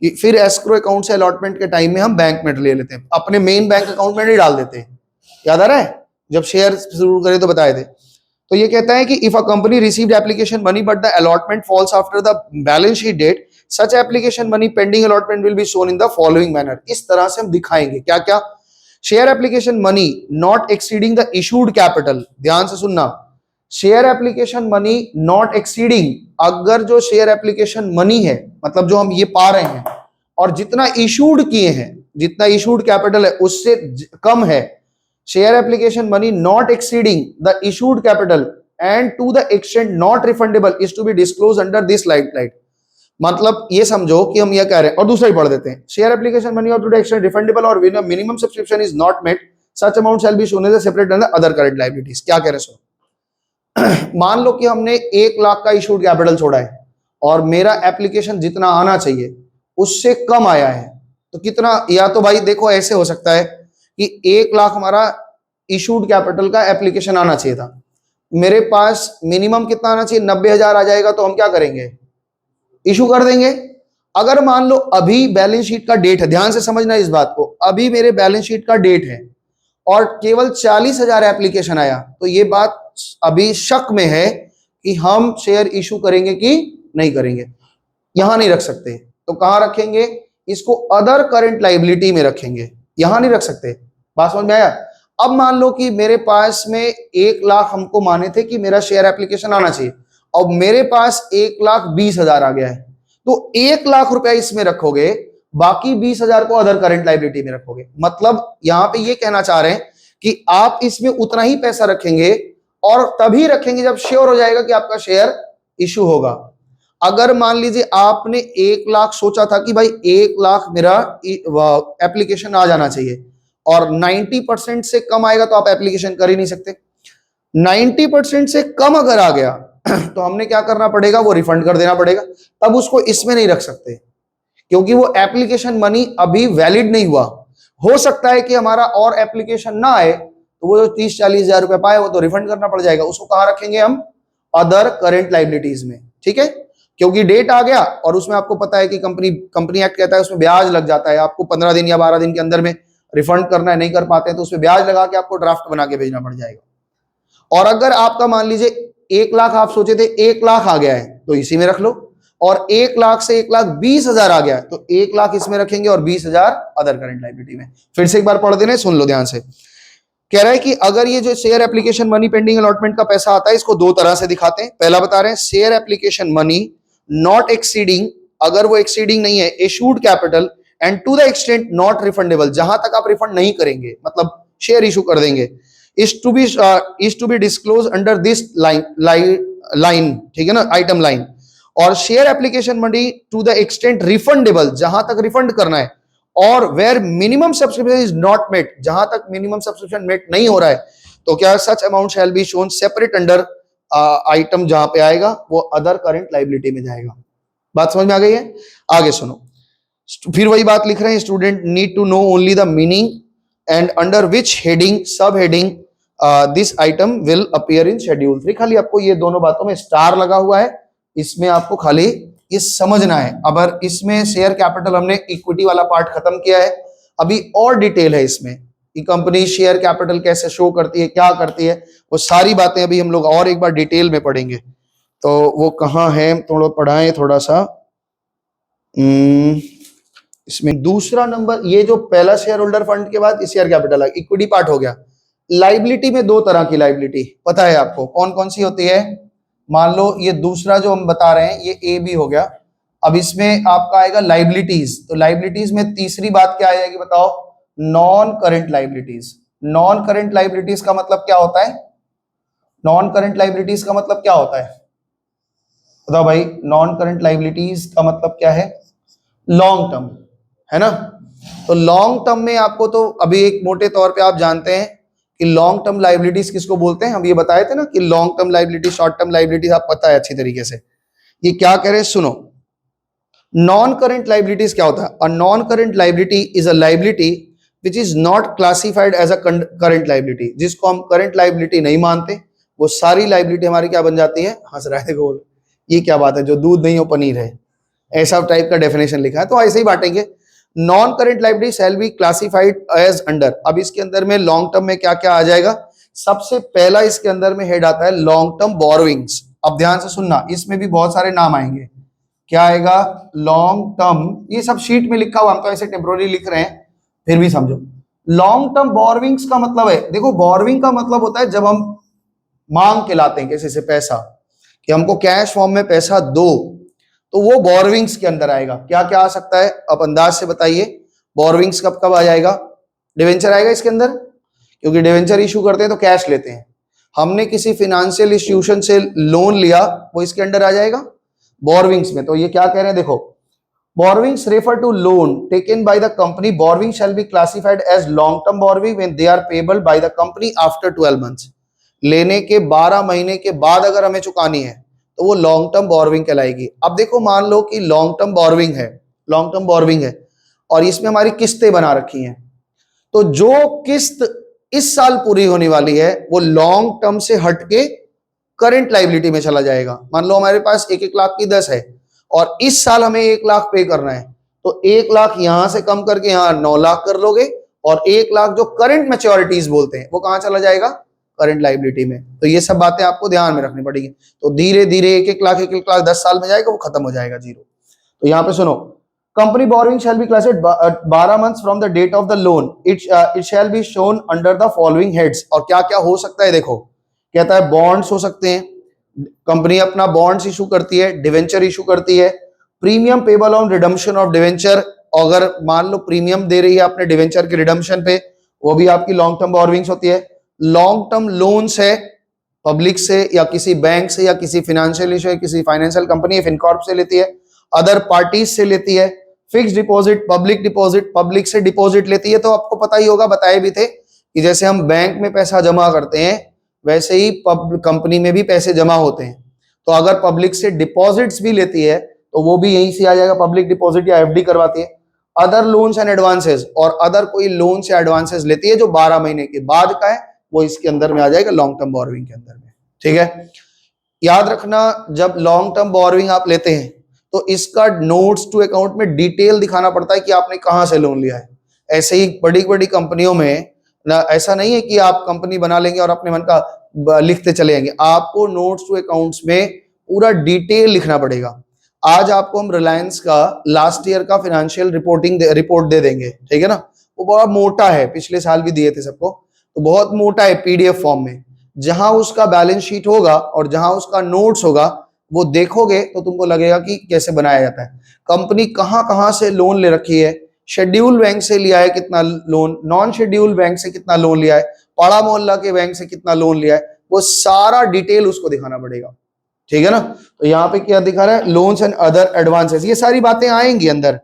फिर एस्क्रो अकाउंट से अलॉटमेंट के टाइम में हम बैंक में ले लेते हैं, अपने मेन बैंक अकाउंट में नहीं डाल देते हैं, याद आ रहा है? जब शेयर शुरू करे तो बताए थे। तो ये कहता है कि if a company received application money but the allotment falls after the balance sheet date, such application money pending allotment will be shown in the following manner. इस तरह से हम दिखाएंगे क्या क्या। Share application money not exceeding the issued capital, ध्यान से सुनना, share application money not exceeding, अगर जो शेयर एप्लीकेशन मनी है, मतलब जो हम ये पा रहे हैं और जितना इशूड किए हैं, जितना इशूड कैपिटल है उससे कम है, share application money not exceeding the issued capital and to the extent not refundable is to be disclose under this slide. मतलब ये समझो कि हम ये कह रहे हैं, और दूसरा ही पढ़ देते हैं, शेयर एप्लीकेशन मनी और टू द एक्सटेंट रिफंडेबल और minimum subscription is not met, such amount shall be shown as separate under other current liabilities. क्या कह रहे सो, मान लो कि हमने 1 लाख का इशूड कैपिटल छोड़ा है और मेरा एप्लीकेशन जितना आना चाहिए उससे कम आया है, तो कितना, या तो भाई देखो ऐसे हो सकता है कि 1 लाख हमारा इशूड कैपिटल का एप्लीकेशन आना चाहिए था, मेरे पास मिनिमम कितना आना चाहिए, 90,000 आ जाएगा, तो हम क्या करेंगे, इशू कर देंगे। अगर मान लो अभी बैलेंस शीट का डेट है, ध्यान से समझना इस बात को, अभी मेरे बैलेंस शीट का डेट है और केवल 40,000 एप्लीकेशन आया, तो ये बात अभी शक में है कि हम शेयर इशू करेंगे कि नहीं करेंगे। यहां नहीं रख सकते, तो कहां रखेंगे, इसको अदर करंट लायबिलिटी में रखेंगे, यहां नहीं रख सकते। बात समझ में आया? अब मान लो कि मेरे पास में 1 लाख हमको माने थे कि मेरा शेयर एप्लीकेशन आना चाहिए, और मेरे पास 1,20,000 आ गया है, तो 1 लाख रुपया इसमें रखोगे, बाकी 20,000 को अदर करंट लायबिलिटी में रखोगे। मतलब यहां पे ये कहना चाह रहे हैं कि आप इसमें उतना ही पैसा रखेंगे और तभी रखेंगे जब श्योर हो जाएगा कि आपका शेयर इशू होगा। अगर मान लीजिए आपने 1 लाख सोचा था कि भाई 1 लाख मेरा एप्लीकेशन आ जाना चाहिए और 90% से कम आएगा तो आप एप्लीकेशन कर ही नहीं सकते। 90% से कम अगर आ गया तो हमने क्या करना पड़ेगा, वो रिफंड कर देना पड़ेगा। तब उसको इसमें नहीं रख सकते क्योंकि वो एप्लीकेशन मनी अभी वैलिड नहीं हुआ। हो सकता है कि हमारा और एप्लीकेशन ना आए तो वो जो 30-40 हजार रुपए पाए वो तो रिफंड करना पड़ जाएगा। उसको कहां रखेंगे हम, अदर करेंट लाइबिलिटीज में, ठीक है। क्योंकि डेट आ गया और उसमें आपको पता है कि कंपनी एक्ट कहता है उसमें ब्याज लग जाता है, आपको 15 दिन या 12 दिन के अंदर में रिफंड करना है, नहीं कर पाते तो उसमें ब्याज लगा के आपको ड्राफ्ट बना के भेजना पड़ जाएगा। और अगर आपका मान लीजिए 1 लाख आप सोचे थे, 1 लाख आ गया है तो इसी में रख लो, और 1 लाख से 1,20,000 आ गया है तो 1 लाख इसमें रखेंगे और 20,000 अदर करंट लाइबिलिटी में। फिर से एक बार पढ़ देने, सुन लो ध्यान से। कह रहा है कि अगर ये जो share application money pending allotment का पैसा आता है इसको दो तरह से दिखाते हैं। पहला बता रहे हैं share application money not exceeding, अगर वो एक्सीडिंग नहीं है issued capital and to the extent not refundable, जहां तक आप रिफंड नहीं करेंगे मतलब शेयर इशू कर देंगे, is to be disclose under this line, ठीक है ना, आइटम लाइन। और share application money to the extent refundable, जहां तक रिफंड करना है, और where minimum subscription is not met, जहां तक मिनिमम सब्सक्रिप्शन मेट नहीं हो रहा है तो क्या सच amount shall be shown separate under item, जहां पे आएगा वो अदर करंट लाइबिलिटी में जाएगा। बात समझ में आ गई है? आगे सुनो, फिर वही बात लिख रहे हैं, student need to know only the meaning and under which heading sub heading this item will appear in schedule 3। खाली आपको ये दोनों बातों में स्टार लगा हुआ है, इसमें आपको खाली ये समझना है। अब इसमें शेयर कैपिटल हमने इक्विटी वाला पार्ट खत्म किया है, अभी और डिटेल है इसमें कि कंपनी शेयर कैपिटल कैसे शो करती है, क्या करती है, वो सारी बातें अभी हम लोग और एक बार डिटेल में पढ़ेंगे। तो वो कहाँ है, थोड़ा पढ़ाएं थोड़ा सा। इसमें दूसरा नंबर, ये जो पहला शेयर होल्डर फंड के बाद शेयर कैपिटल इक्विटी पार्ट हो गया। लाइबिलिटी में दो तरह की लाइबिलिटी पता है आपको कौन कौन सी होती है? मान लो ये दूसरा जो हम बता रहे हैं ये ए बी हो गया। अब इसमें आपका आएगा लाइबिलिटीज, तो लाइबिलिटीज में तीसरी बात क्या आ जाएगी बताओ? Non current liabilities. Non current liabilities का मतलब क्या होता है? नॉन करंट लाइबिलिटीज का मतलब क्या होता है बताओ भाई? नॉन करंट लाइबिलिटीज का मतलब क्या है? लॉन्ग टर्म, है ना। तो लॉन्ग टर्म में आपको तो अभी एक मोटे तौर पे आप जानते हैं कि लॉन्ग टर्म लाइबिलिटीज किसको बोलते हैं। हम ये बताए थे ना कि long term liability, short term liabilities आप पता है अच्छी तरीके से। ये क्या कह रहे हैं सुनो, नॉन करंट लाइबिलिटीज क्या होता है? A non current liability is a liability which is not classified as a current liability. जिसको हम करंट लाइबिलिटी नहीं मानते वो सारी लाइबिलिटी हमारी क्या बन जाती है? हंस रहा है गोल, ये क्या बात है, जो दूध नहीं हो पनीर है, ऐसा टाइप का डेफिनेशन लिखा है। तो ऐसे ही बांटेंगे, non current liability shall be classified as under. अब इसके अंदर में लॉन्ग टर्म में क्या क्या आ जाएगा? सबसे पहला इसके अंदर में हेड आता है लॉन्ग टर्म बोरोइंग्स। अब ध्यान से सुनना, इसमें भी बहुत सारे नाम आएंगे। क्या आएगा? लॉन्ग टर्म, ये सब शीट में लिखा हुआ, हम तो ऐसे टेम्पोररी लिख रहे हैं फिर भी समझो। लॉन्ग टर्म बोरोइंग्स का मतलब है, देखो बोरोइंग का मतलब होता है जब हम मांग के लाते हैं किसी से पैसा कि हमको कैश फॉर्म में पैसा दो, तो वो बोरोइंग्स के अंदर आएगा। क्या क्या आ सकता है अब अंदाज से बताइए? बोरोइंग्स कब कब आ जाएगा? डिवेंचर आएगा इसके अंदर, क्योंकि डिवेंचर इशू करते हैं तो कैश लेते हैं। हमने किसी फिनेंशियल इंस्टीट्यूशन से लोन लिया, वो इसके अंडर आ जाएगा बोरोइंग्स में। तो ये क्या कह रहे हैं देखो, borrowings refer to loan taken by the company. Borrowing shall be classified as long term borrowing when they are payable by the company after 12 months. लेने के 12 महीने के बाद अगर हमें चुकानी है तो वो लॉन्ग टर्म बोरोइंग कहलाएगी। अब देखो मान लो कि लॉन्ग टर्म बोरोइंग है, लॉन्ग टर्म बोरोइंग है और इसमें हमारी किस्तें बना रखी हैं, तो जो किस्त इस साल पूरी होने वाली है वो लॉन्ग टर्म से हटके करंट लाइबिलिटी में चला जाएगा। मान लो हमारे पास 1-1 लाख की 10 है और इस साल हमें 1 लाख पे करना है, तो 1 लाख यहां से कम करके यहां 9 लाख कर लोगे और 1 लाख जो करंट मैच्योरिटीज बोलते हैं वो कहां चला जाएगा? करंट लाइबिलिटी में। तो ये सब बातें आपको ध्यान में रखनी पड़ेगी। तो धीरे धीरे 1-1 लाख 1-1 लाख 10 साल में जाएगा, वो खत्म हो जाएगा जीरो। तो यहाँ पे सुनो, company borrowing shall be classified 12 months from the date of the loan, it shall be shown under the following heads. और क्या क्या हो सकता है देखो, कहता है बॉन्ड्स हो सकते हैं, कंपनी अपना बॉन्ड्स इशू करती है, डिवेंचर इशू करती है, premium payable on redemption of debenture, अगर मान लो प्रीमियम दे रही है अपने डिवेंचर के रिडम्पशन पे, वो भी आपकी लॉन्ग टर्म बोरोइंग्स होती है। लॉन्ग टर्म लोन्स है, पब्लिक से या किसी बैंक से या किसी फाइनेंशियल इशू, किसी फाइनेंशियल कंपनी फिनकॉर्प से लेती है, अदर पार्टीज से लेती है, fix deposit, public deposit, public से डिपॉजिट लेती है। तो आपको पता ही होगा, बताए भी थे कि जैसे हम बैंक में पैसा जमा करते हैं वैसे ही कंपनी में भी पैसे जमा होते हैं। तो अगर पब्लिक से डिपॉजिट्स भी लेती है तो वो भी यहीं से आ जाएगा, पब्लिक डिपॉजिट या एफडी करवाती है। अदर लोन्स एंड एडवांसेस, और अदर कोई लोन्स या एडवांसेस लेती है जो 12 महीने के बाद का है, वो इसके अंदर में आ जाएगा, लॉन्ग टर्म बोरोइंग के अंदर में। ठीक है, याद रखना जब लॉन्ग टर्म बोरोइंग आप लेते हैं तो इसका नोट्स टू अकाउंट में डिटेल दिखाना पड़ता है कि आपने कहां से लोन लिया है। ऐसे ही बड़ी बड़ी कंपनियों में ना, ऐसा नहीं है कि आप कंपनी बना लेंगे और अपने मन का लिखते चले जाएंगे। आपको नोट्स टू अकाउंट्स में पूरा डिटेल लिखना पड़ेगा। आज आपको हम रिलायंस का लास्ट ईयर का फाइनेंशियल रिपोर्ट दे देंगे, ठीक है ना। वो बहुत मोटा है, पिछले साल भी दिए थे सबको, तो बहुत मोटा है पीडीएफ फॉर्म में। जहां उसका बैलेंस शीट होगा और जहां उसका नोट्स होगा वो देखोगे तो तुमको लगेगा कि कैसे बनाया जाता है। कंपनी कहां कहां से लोन ले रखी है, शेड्यूल बैंक से लिया है कितना लोन, नॉन शेड्यूल बैंक से कितना लोन लिया है, पाड़ा मोहल्ला के बैंक से कितना लोन लिया है, वो सारा डिटेल उसको दिखाना पड़ेगा। ठीक है ना। तो यहाँ पे क्या दिखा रहा है, लोन्स एंड अदर एडवांसेस, ये सारी बातें आएंगी अंदर।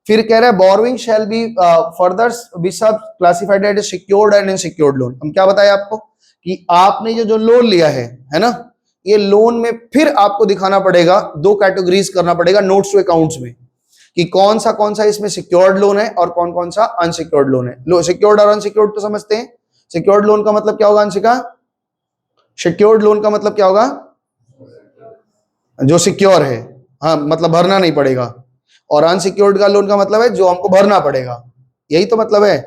फिर कह रहा है borrowing shall be further be sub classified as secured and unsecured loan. हम क्या बताया आपको कि आपने जो लोन लिया है ना, ये लोन में फिर आपको दिखाना पड़ेगा, दो कैटेगरीज करना पड़ेगा नोट्स टू अकाउंट्स में, कि कौन सा इसमें सिक्योर्ड लोन है और कौन कौन सा अनसिक्योर्ड लोन है। सिक्योर्ड और अनसिक्योर्ड तो समझते हैं। सिक्योर्ड लोन का मतलब क्या होगा, अंशिका? सिक्योर्ड लोन का मतलब क्या होगा? जो सिक्योर है, हाँ, मतलब भरना नहीं पड़ेगा। और अनसिक्योर्ड का लोन का मतलब है जो हमको भरना पड़ेगा। यही तो मतलब है।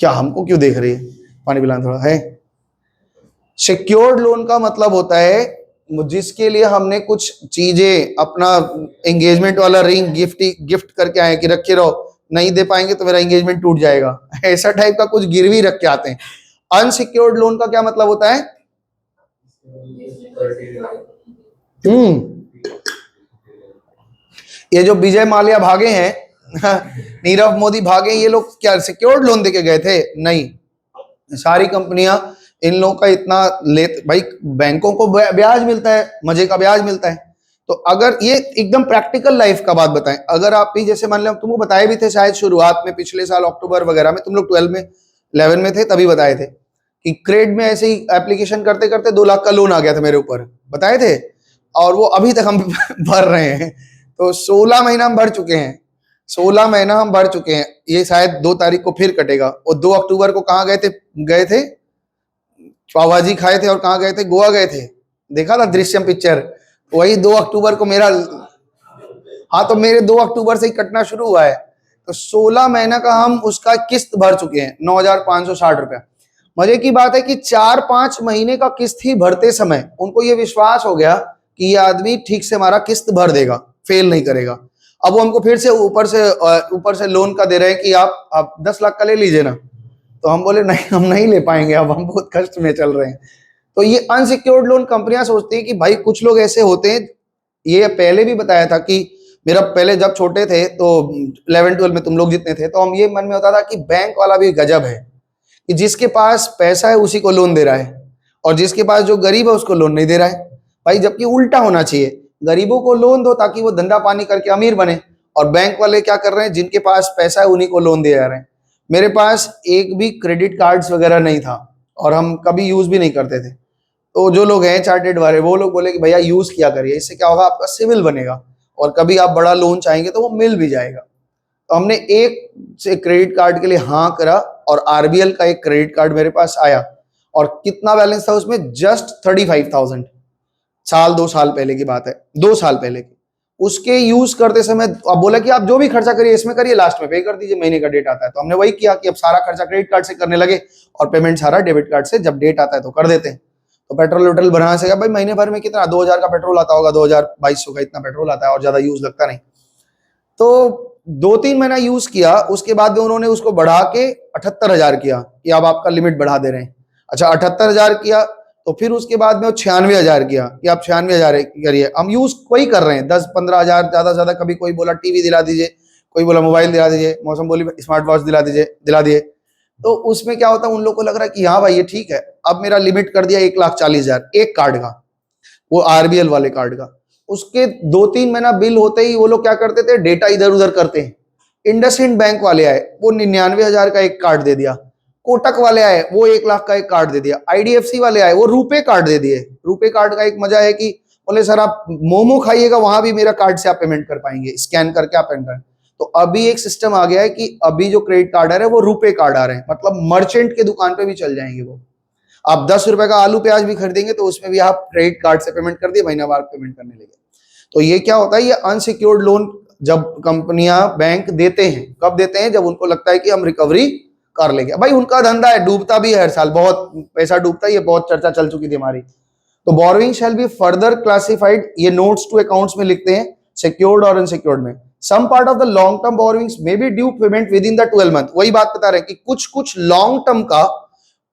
क्या हमको क्यों देख रही है? पानी पिलाना थोड़ा है। सिक्योर्ड लोन का मतलब होता है जिसके लिए हमने कुछ चीजें, अपना एंगेजमेंट वाला रिंग गिफ्ट करके आए कि रखे रहो, नहीं दे पाएंगे तो मेरा एंगेजमेंट टूट जाएगा, ऐसा टाइप का कुछ गिरवी रख के आते हैं। अनसिक्योर्ड लोन का क्या मतलब होता है? ये जो विजय माल्या भागे हैं, नीरव मोदी भागे, ये लोग क्या सिक्योर्ड लोन देके गए थे? नहीं। सारी कंपनियां इन लोगों का इतना ले, भाई बैंकों को ब्याज मिलता है, मजे का ब्याज मिलता है। तो अगर ये एकदम प्रैक्टिकल लाइफ का बात बताएं, अगर आप भी जैसे मान लो, तुमको बताए भी थे शायद शुरुआत में, पिछले साल अक्टूबर वगैरह में, तुम लोग 12 में 11 में थे तभी बताए थे कि क्रेड में ऐसे ही एप्लीकेशन करते करते 2 लाख का लोन आ गया था मेरे ऊपर, बताए थे। और वो अभी तक हम भर रहे हैं। तो 16 महीना हम भर चुके हैं, 16 महीना हम भर चुके हैं। ये शायद 2 तारीख को फिर कटेगा। और 2 अक्टूबर को कहाँ गए थे पावभाजी खाए थे, और कहाँ गए थे? गोवा गए थे। देखा था दृश्यम पिक्चर, वही 2 अक्टूबर को मेरा, हाँ, तो मेरे 2 अक्टूबर से ही कटना शुरू हुआ है। तो 16 महीना का हम उसका किस्त भर चुके हैं, 9,560 रुपया। मजे की बात है कि 4-5 महीने का किस्त ही भरते समय उनको ये विश्वास हो गया कि ये आदमी ठीक से हमारा किस्त भर देगा, फेल नहीं करेगा। अब वो हमको फिर से ऊपर से लोन का दे रहे हैं कि आप 10 लाख का ले लीजिए ना। तो हम बोले नहीं, हम नहीं ले पाएंगे, अब हम बहुत कष्ट में चल रहे हैं। तो ये अनसिक्योर्ड लोन कंपनियां सोचती है कि भाई कुछ लोग ऐसे होते हैं, ये पहले भी बताया था कि मेरा पहले जब छोटे थे तो 11-12 में तुम लोग जितने थे, तो हम ये मन में होता था कि बैंक वाला भी गजब है कि जिसके पास पैसा है उसी को लोन दे रहा है, और जिसके पास जो गरीब है उसको लोन नहीं दे रहा है। भाई जबकि उल्टा होना चाहिए, गरीबों को लोन दो ताकि वो धंधा पानी करके अमीर बने, और बैंक वाले क्या कर रहे हैं, जिनके पास पैसा है उन्हीं को लोन दे जा रहे हैं। मेरे पास एक भी क्रेडिट कार्ड्स वगैरह नहीं था और हम कभी यूज भी नहीं करते थे। तो जो लोग हैं चार्टेड वाले, वो लोग बोले कि भैया यूज किया करिए, इससे क्या होगा, आपका सिविल बनेगा और कभी आप बड़ा लोन चाहेंगे तो वो मिल भी जाएगा। तो हमने एक से क्रेडिट कार्ड के लिए हाँ करा, और आरबीएल का एक क्रेडिट कार्ड मेरे पास आया, और कितना बैलेंस था उसमें, जस्ट 35,000। 2 साल पहले की बात है, 2 साल पहले की। उसके यूज करते समय अब बोला कि आप जो भी खर्चा करिए इसमें करिए, लास्ट में पे कर दीजिए, महीने का डेट आता है। तो हमने वही किया कि अब सारा खर्चा क्रेडिट कार्ड से करने लगे और पेमेंट सारा डेबिट कार्ड से, जब डेट आता है तो कर देते हैं। तो पेट्रोल वेट्रोल भरना से भाई महीने भर में कितना 2,000 का पेट्रोल आता होगा, 2,200 का इतना पेट्रोल आता है, और ज्यादा यूज लगता नहीं। तो 2-3 महीना यूज किया, उसके बाद में उन्होंने उसको बढ़ा के 78,000 किया कि अब आपका लिमिट बढ़ा दे रहे हैं। अच्छा, 78,000 किया, तो फिर उसके बाद में वो 96,000 किया कि आप 96,000 करिए। हम यूज वही कर रहे हैं, 10-15,000 ज्यादा से ज्यादा। कभी कोई बोला टीवी दिला दीजिए, कोई बोला मोबाइल दिला दीजिए, मौसम बोली स्मार्ट वॉच दिला दिए। तो उसमें क्या होता है, उन लोग को लग रहा है कि हाँ भाई ये ठीक है, अब मेरा लिमिट कर दिया 1,40,000 एक कार्ड का, वो आरबीएल वाले कार्ड का। उसके 2-3 महीना बिल होते ही वो लोग क्या करते थे, डेटा इधर उधर करते हैं। इंडसइंड बैंक वाले आए, वो 99,000 का एक कार्ड दे दिया। कोटक वाले आए, वो 1,00,000 का एक कार्ड दे दिया। आईडीएफसी वाले आए, वो रुपे कार्ड दे दिए। रुपे कार्ड का एक मजा है कि बोले सर आप मोमो खाइएगा वहां भी मेरा कार्ड से आप पेमेंट कर पाएंगे, स्कैन करके आप पेमेंट कर। तो अभी एक सिस्टम आ गया है कि अभी जो क्रेडिट कार्ड आ रहे हैं वो रुपे कार्ड आ रहे हैं, मतलब मर्चेंट के दुकान पे भी चल जाएंगे वो। आप 10 रुपए का आलू प्याज भी खरीदेंगे तो उसमें भी आप क्रेडिट कार्ड से पेमेंट कर दिए, महीनावार पेमेंट करने लगे। तो ये क्या होता है, ये अनसिक्योर्ड लोन जब कंपनियां बैंक देते हैं, कब देते हैं, जब उनको लगता है कि हम रिकवरी कर लेंगे। भाई उनका धंधा है, डूबता भी है हर साल, बहुत पैसा डूबता है, ये बहुत चर्चा चल चुकी थी हमारी। तो borrowing shall be further classified, ये नोट्स टू अकाउंट्स में लिखते हैं, सिक्योर्ड और अनसिक्योर्ड में। Some part of the long term borrowings may be due payment within the 12 month. वही बात बता रहे हैं कि कुछ कुछ लॉन्ग टर्म का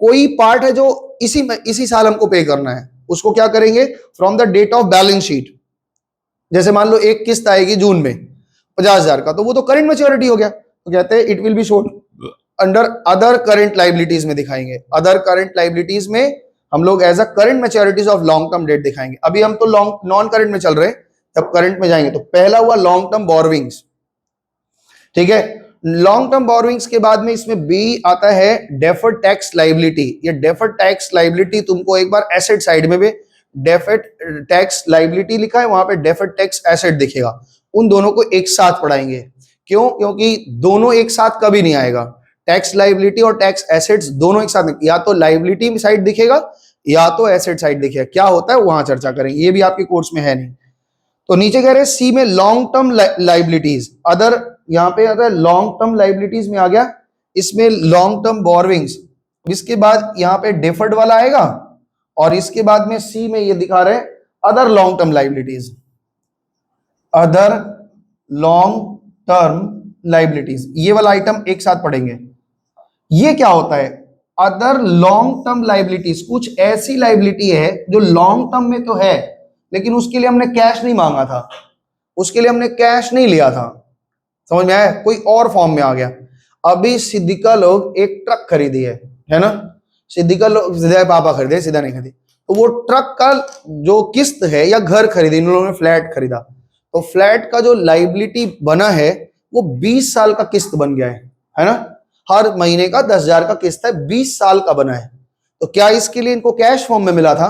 कोई पार्ट है जो इसी साल हमको पे करना है, उसको क्या करेंगे, from the date of balance sheet. जैसे मान लो एक किस्त आएगी जून में 50,000 का, तो वो तो करंट मैच्योरिटी हो गया, तो कहते हैं it will be shown under other current liabilities में दिखाएंगे। अदर करंट लाइबिलिटीज में हम लोग as a current maturities of long term debt दिखाएंगे। अभी हम तो लॉन्ग नॉन करंट में चल रहे हैं, जब करंट में जाएंगे तो पहला हुआ लॉन्ग टर्म बोरोइंग्स, ठीक है। लॉन्ग टर्म बोरोइंग्स के बाद में इसमें बी आता है डेफर्ड टैक्स लाइबिलिटी। ये डेफर्ड टैक्स लाइबिलिटी तुमको एक बार एसेट साइड में भी डेफर्ड टैक्स लाइबिलिटी लिखा है, वहां पे डेफर्ड टैक्स एसेट दिखेगा। उन दोनों को एक साथ पढ़ाएंगे, क्यों, क्योंकि दोनों एक साथ कभी नहीं आएगा। टैक्स लाइबिलिटी और टैक्स एसेट्स दोनों एक साथ, या तो लाइबिलिटी साइड दिखेगा या तो एसेट साइड दिखेगा। क्या होता है वहां चर्चा करेंगे, ये भी आपके कोर्स में है नहीं। तो नीचे कह रहे हैं सी में लॉन्ग टर्म लाइबिलिटीज, अदर यहां पे आता है लॉन्ग टर्म लाइबिलिटीज में आ गया, इसमें लॉन्ग टर्म बोरोइंग्स, इसके बाद यहां पे डेफर्ड वाला आएगा, और इसके बाद में सी में ये दिखा रहे हैं other long term liabilities. Other long term liabilities, ये वाला आइटम एक साथ पढ़ेंगे। ये क्या होता है, अदर लॉन्ग टर्म लाइबिलिटीज, कुछ ऐसी लाइबिलिटी है जो लॉन्ग टर्म में तो है लेकिन उसके लिए हमने कैश नहीं मांगा था, उसके लिए हमने कैश नहीं लिया था, समझ में आया, कोई और फॉर्म में आ गया। अभी सिद्दीका लोग एक ट्रक खरीदी है ना, सिद्दीका लोग, सीधा पापा खरीदे, सीधा नहीं खरीदी, तो वो ट्रक का जो किस्त है, या घर खरीदे, इन लोगों ने फ्लैट खरीदा, तो फ्लैट का जो लाइबिलिटी बना है वो 20 साल का किस्त बन गया है ना, हर महीने का 10,000 का किस्त है, 20 साल का बना है। तो क्या इसके लिए इनको कैश फॉर्म में मिला था,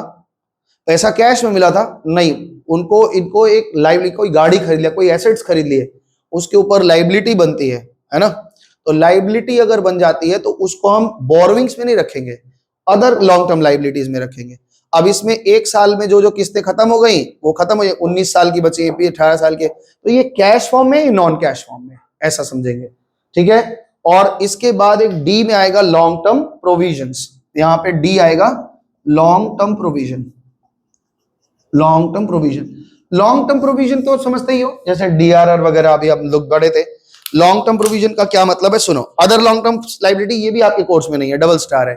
पैसा कैश में मिला था? नहीं, इनको एक लाइबिलिटी, कोई गाड़ी खरीद लिया, कोई एसेट्स खरीद लिए, उसके ऊपर लाइबिलिटी बनती है ना। तो लाइबिलिटी अगर बन जाती है तो उसको हम बोरोइंग्स में नहीं रखेंगे, अदर लॉन्ग टर्म लाइबिलिटीज में रखेंगे। अब इसमें एक साल में जो जो किस्तें खत्म हो गई वो खत्म हो गई, 19 साल की बची, 18 साल के, तो ये कैश फॉर्म में या नॉन कैश फॉर्म में, ऐसा समझेंगे, ठीक है। और इसके बाद एक डी में आएगा लॉन्ग टर्म प्रोविजंस, यहां पे डी आएगा long term provision. Long term provision, long term provision तो समझते ही हो, जैसे डीआरआर वगैरह अभी हम लोग पढ़े थे। लॉन्ग टर्म प्रोविजन का क्या मतलब है, सुनो। अदर लॉन्ग टर्म लाइबिलिटी, ये भी आपके कोर्स में नहीं है, डबल स्टार है,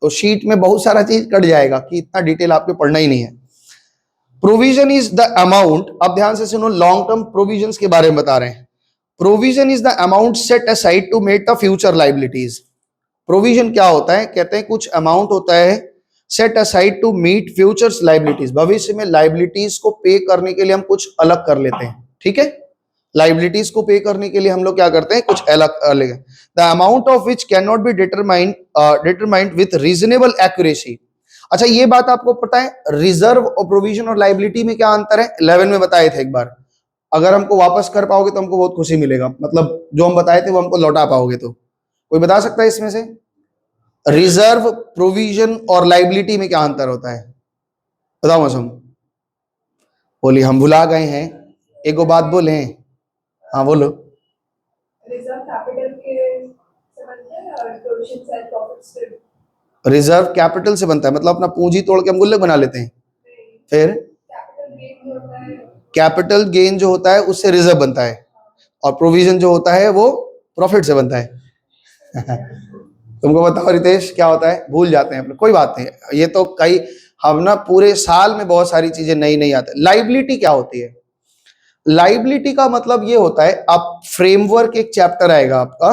तो शीट में बहुत सारा चीज कट जाएगा कि इतना डिटेल आपको पढ़ना ही नहीं है। प्रोविजन इज द अमाउंट, अब ध्यान से सुनो, लॉन्ग टर्म प्रोविजन के बारे में बता रहे हैं। Provision is the amount set aside to met the future liabilities. Provision क्या होता है, कहते हैं कुछ अमाउंट होता है set aside to meet futures liabilities, भविष्य में लाइबिलिटीज को पे करने के लिए हम कुछ अलग कर लेते हैं, ठीक है। लाइबिलिटीज को पे करने के लिए हम लोग क्या करते हैं, कुछ अलग अलग। The amount of which can not be determined with reasonable accuracy. अच्छा, ये बात आपको पता है, रिजर्व और प्रोविजन और लाइबिलिटी में क्या अंतर है, 11 में बताए थे एक बार। अगर हमको वापस कर पाओगे तो हमको बहुत खुशी मिलेगा, मतलब जो हम बताए थे वो हमको लौटा पाओगे। तो कोई बता सकता है इसमें से, रिजर्व, प्रोविजन और लाइबिलिटी में क्या अंतर होता है, बताओ मौसम। बोली हम भुला गए हैं, एक बात बोले, हाँ बोलो। रिजर्व कैपिटल से बनता है और प्रोविजन सेल प्रॉफिट से। रिजर्व कैपिटल से बनता है, मतलब अपना पूंजी तोड़ के हम गुल्लक बना लेते हैं। फिर कैपिटल गेन जो होता है उससे रिजर्व बनता है, और प्रोविजन जो होता है वो प्रॉफिट से बनता है। तुमको बताओ रितेश क्या होता है, भूल जाते हैं, कोई बात नहीं, ये तो कई हम ना पूरे साल में बहुत सारी चीजें नई नई आती है। लाइबिलिटी क्या होती है, लाइबिलिटी का मतलब ये होता है, आप फ्रेमवर्क एक चैप्टर आएगा आपका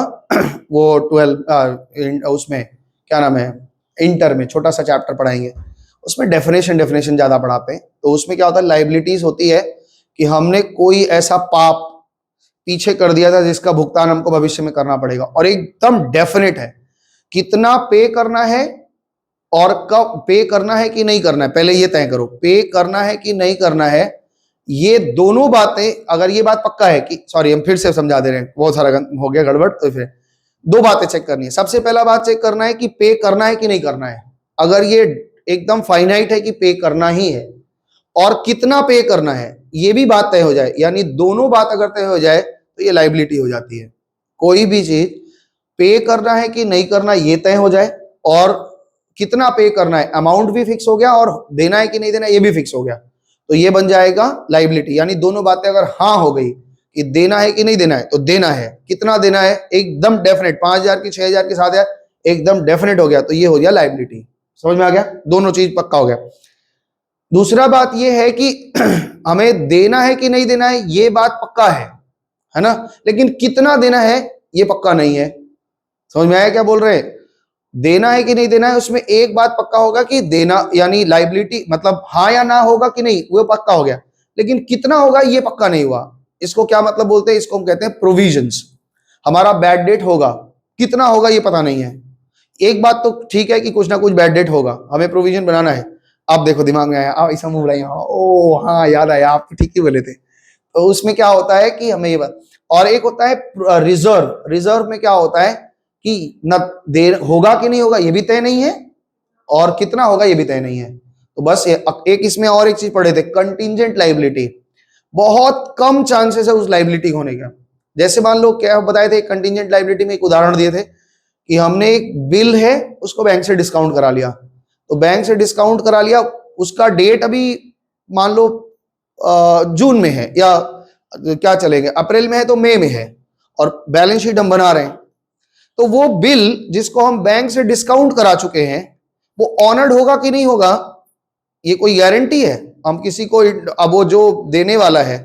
वो 12 उसमें क्या नाम है, इंटर में छोटा सा चैप्टर पढ़ाएंगे, उसमें डेफिनेशन ज्यादा पढ़ाते हैं। तो उसमें क्या होता है, लाइबिलिटीज होती है कि हमने कोई ऐसा पाप पीछे कर दिया था जिसका भुगतान हमको भविष्य में करना पड़ेगा, और एकदम डेफिनेट है कितना पे करना है और कब पे करना है कि नहीं करना है, पहले ये तय करो, पे करना है कि नहीं करना है। ये दोनों बातें, अगर ये बात पक्का है कि, सॉरी हम फिर से समझा दे रहे हैं, बहुत सारा हो गया गड़बड़, तो फिर दो बातें चेक करनी है। सबसे पहला बात चेक करना है कि पे करना है कि नहीं करना है। अगर ये एकदम फाइनाइट है कि पे करना ही है, और कितना पे करना है ये भी बात तय हो जाए, यानी दोनों बात अगर तय हो जाए तो ये लाइबिलिटी हो जाती है। कोई भी चीज पे करना है कि नहीं करना ये तय हो जाए, और कितना पे करना है, अमाउंट भी फिक्स हो गया, और देना है कि नहीं देना ये भी फिक्स हो गया, तो ये बन जाएगा लाइबिलिटी। यानी दोनों बातें अगर हाँ हो गई कि देना है कि नहीं देना है, तो देना है, कितना देना है एकदम डेफिनेट, 5,000 की, 6,000 की, 7,000 एकदम डेफिनेट हो गया, तो ये हो गया लाइबिलिटी। समझ में आ गया, दोनों चीज पक्का हो गया। दूसरा बात ये है कि हमें देना है कि नहीं देना है ये बात पक्का है ना, लेकिन कितना देना है ये पक्का नहीं है। समझ में आया क्या बोल रहे हैं, देना है कि नहीं देना है उसमें एक बात पक्का होगा कि देना, यानी लाइबिलिटी मतलब हाँ या ना होगा कि नहीं वो पक्का हो गया, लेकिन कितना होगा ये पक्का नहीं हुआ। इसको क्या मतलब बोलते हैं, इसको हम कहते हैं प्रोविजंस। हमारा बैड डेट होगा, कितना होगा ये पता नहीं है। एक बात तो ठीक है कि कुछ ना कुछ बैड डेट होगा, हमें प्रोविजन बनाना है। अब देखो दिमाग में आया, ऐसा मुंह बनाइए, ओ हाँ याद आया, आप ठीक ही बोले थे। तो उसमें क्या होता है कि हमें ये बात, और एक होता है रिजर्व। रिजर्व में क्या होता है कि न देर होगा कि नहीं होगा ये भी तय नहीं है, और कितना होगा ये भी तय नहीं है। तो बस एक इसमें और एक चीज पढ़े थे, कंटिंजेंट लाइबिलिटी। बहुत कम चांसेस है उस लाइबिलिटी होने का। जैसे मान लो क्या बताए थे, कंटिंजेंट लाइबिलिटी में एक उदाहरण दिए थे कि हमने एक बिल है उसको बैंक से डिस्काउंट करा लिया, तो बैंक से डिस्काउंट करा लिया, उसका डेट अभी मान लो जून में है, या क्या चलेंगे अप्रैल में है तो मई में है, और बैलेंस शीट हम बना रहे हैं, तो वो बिल जिसको हम बैंक से डिस्काउंट करा चुके हैं वो ऑनर्ड होगा कि नहीं होगा ये कोई गारंटी है। हम किसी को, अब वो जो देने वाला है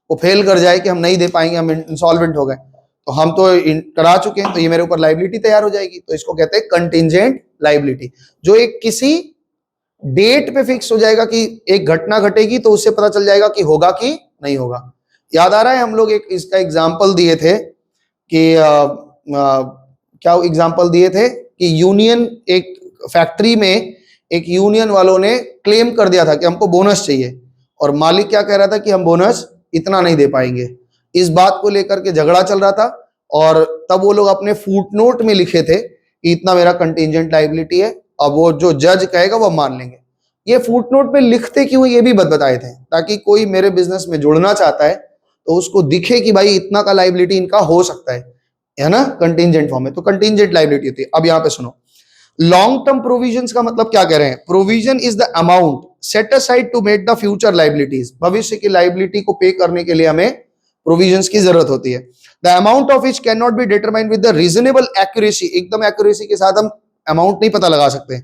वो फेल कर जाए कि हम नहीं दे पाएंगे, हम इंसॉल्वेंट हो गए, तो हम तो करा चुके हैं, तो ये मेरे ऊपर लाइबिलिटी तैयार हो जाएगी। तो इसको कहते हैं कंटिंजेंट लाइबिलिटी, जो एक किसी डेट पे फिक्स हो जाएगा कि एक घटना घटेगी तो उससे पता चल जाएगा कि होगा कि नहीं होगा। याद आ रहा है हम लोग एक इसका एग्जाम्पल दिए थे कि क्या एग्जाम्पल दिए थे कि यूनियन, एक फैक्ट्री में एक यूनियन वालों ने क्लेम कर दिया था कि हमको बोनस चाहिए, और मालिक क्या कह रहा था कि हम बोनस इतना नहीं दे पाएंगे। इस बात को लेकर के झगड़ा चल रहा था, और तब वो लोग अपने फुटनोट में लिखे थे कि इतना मेरा कंटिंजेंट लायबिलिटी है, अब वो जो जज कहेगा वो मान लेंगे। ये फुटनोट में लिखते क्यों ये भी बताए थे, ताकि कोई मेरे बिजनेस में जुड़ना चाहता है तो उसको दिखे कि भाई इतना का लायबिलिटी इनका हो सकता है ना, कंटिंजेंट फॉर्म में। तो कंटिंजेंट लायबिलिटी होती है। अब यहां पे सुनो, लॉन्ग टर्म प्रोविजंस का मतलब क्या कह रहे हैं, provision is the amount set aside to make the future liabilities. भविष्य की लायबिलिटी को पे करने के लिए हमें प्रोविजंस की जरूरत होती है। The amount of which can not be determined with the reasonable accuracy, एकदम एक्यूरेसी के साथ हम अमाउंट नहीं पता लगा सकते।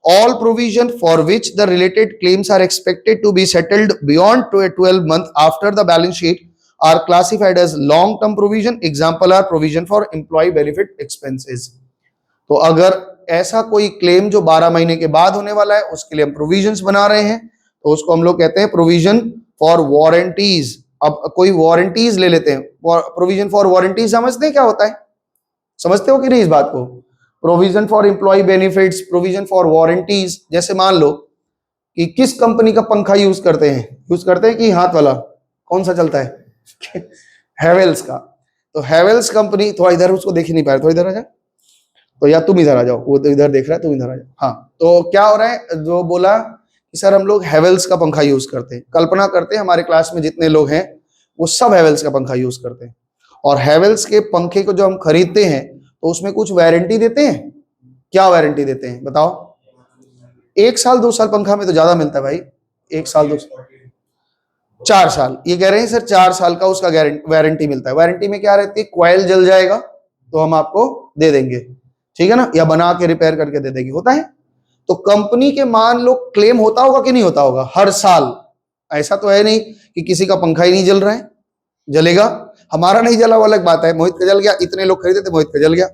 All provision for which the related claims are expected to be settled beyond 12 months after the balance sheet are classified as long-term provision. Example are provision for employee benefit expenses. तो अगर ऐसा कोई claim जो 12 महीने के बाद होने वाला है उसके लिए हम प्रोविजंस बना रहे हैं, तो उसको हम लोग कहते हैं प्रोविजन फॉर वारंटीज। अब कोई वारंटीज ले लेते हैं, प्रोविजन फॉर वारंटीज समझते हैं क्या होता है, समझते हो कि नहीं इस बात को? Provision for employ benefits, provision for warranties. जैसे मान लो कि किस कंपनी का पंखा यूज करते हैं कि हाथ वाला, कौन सा चलता है हेवेल्स का। तो हेवेल्स कंपनी, थोड़ा इधर उसको देख ही नहीं पाया, थोड़ा इधर आ जा, तो या तुम इधर आ जाओ, वो तो इधर देख रहा है, तुम इधर आ जाओ। हाँ, तो क्या हो रहा है, जो बोला कि सर हम लोग हेवेल्स का पंखा यूज करते हैं। कल्पना करते हैं हमारे क्लास में जितने लोग हैं वो सब हेवेल्स का पंखा यूज करते हैं, और हेवेल्स के पंखे को जो हम खरीदते हैं तो उसमें कुछ वारंटी देते हैं। क्या वारंटी देते हैं बताओ? 1 साल 2 साल, पंखा में तो ज्यादा मिलता है भाई, 1 साल 2 साल 4 साल। ये कह रहे हैं सर 4 साल का उसका वारंटी मिलता है। वारंटी में क्या रहती है, कॉइल जल जाएगा तो हम आपको दे देंगे, ठीक है ना, या बना के रिपेयर करके दे देंगे, होता है। तो कंपनी के मान लो क्लेम होता होगा कि नहीं होता होगा हर साल। ऐसा तो है नहीं कि किसी का पंखा ही नहीं जल रहा है, जलेगा। हमारा नहीं जला वो अलग बात है, मोहित का जल गया, इतने लोग खरीदे थे, मोहित का जल गया।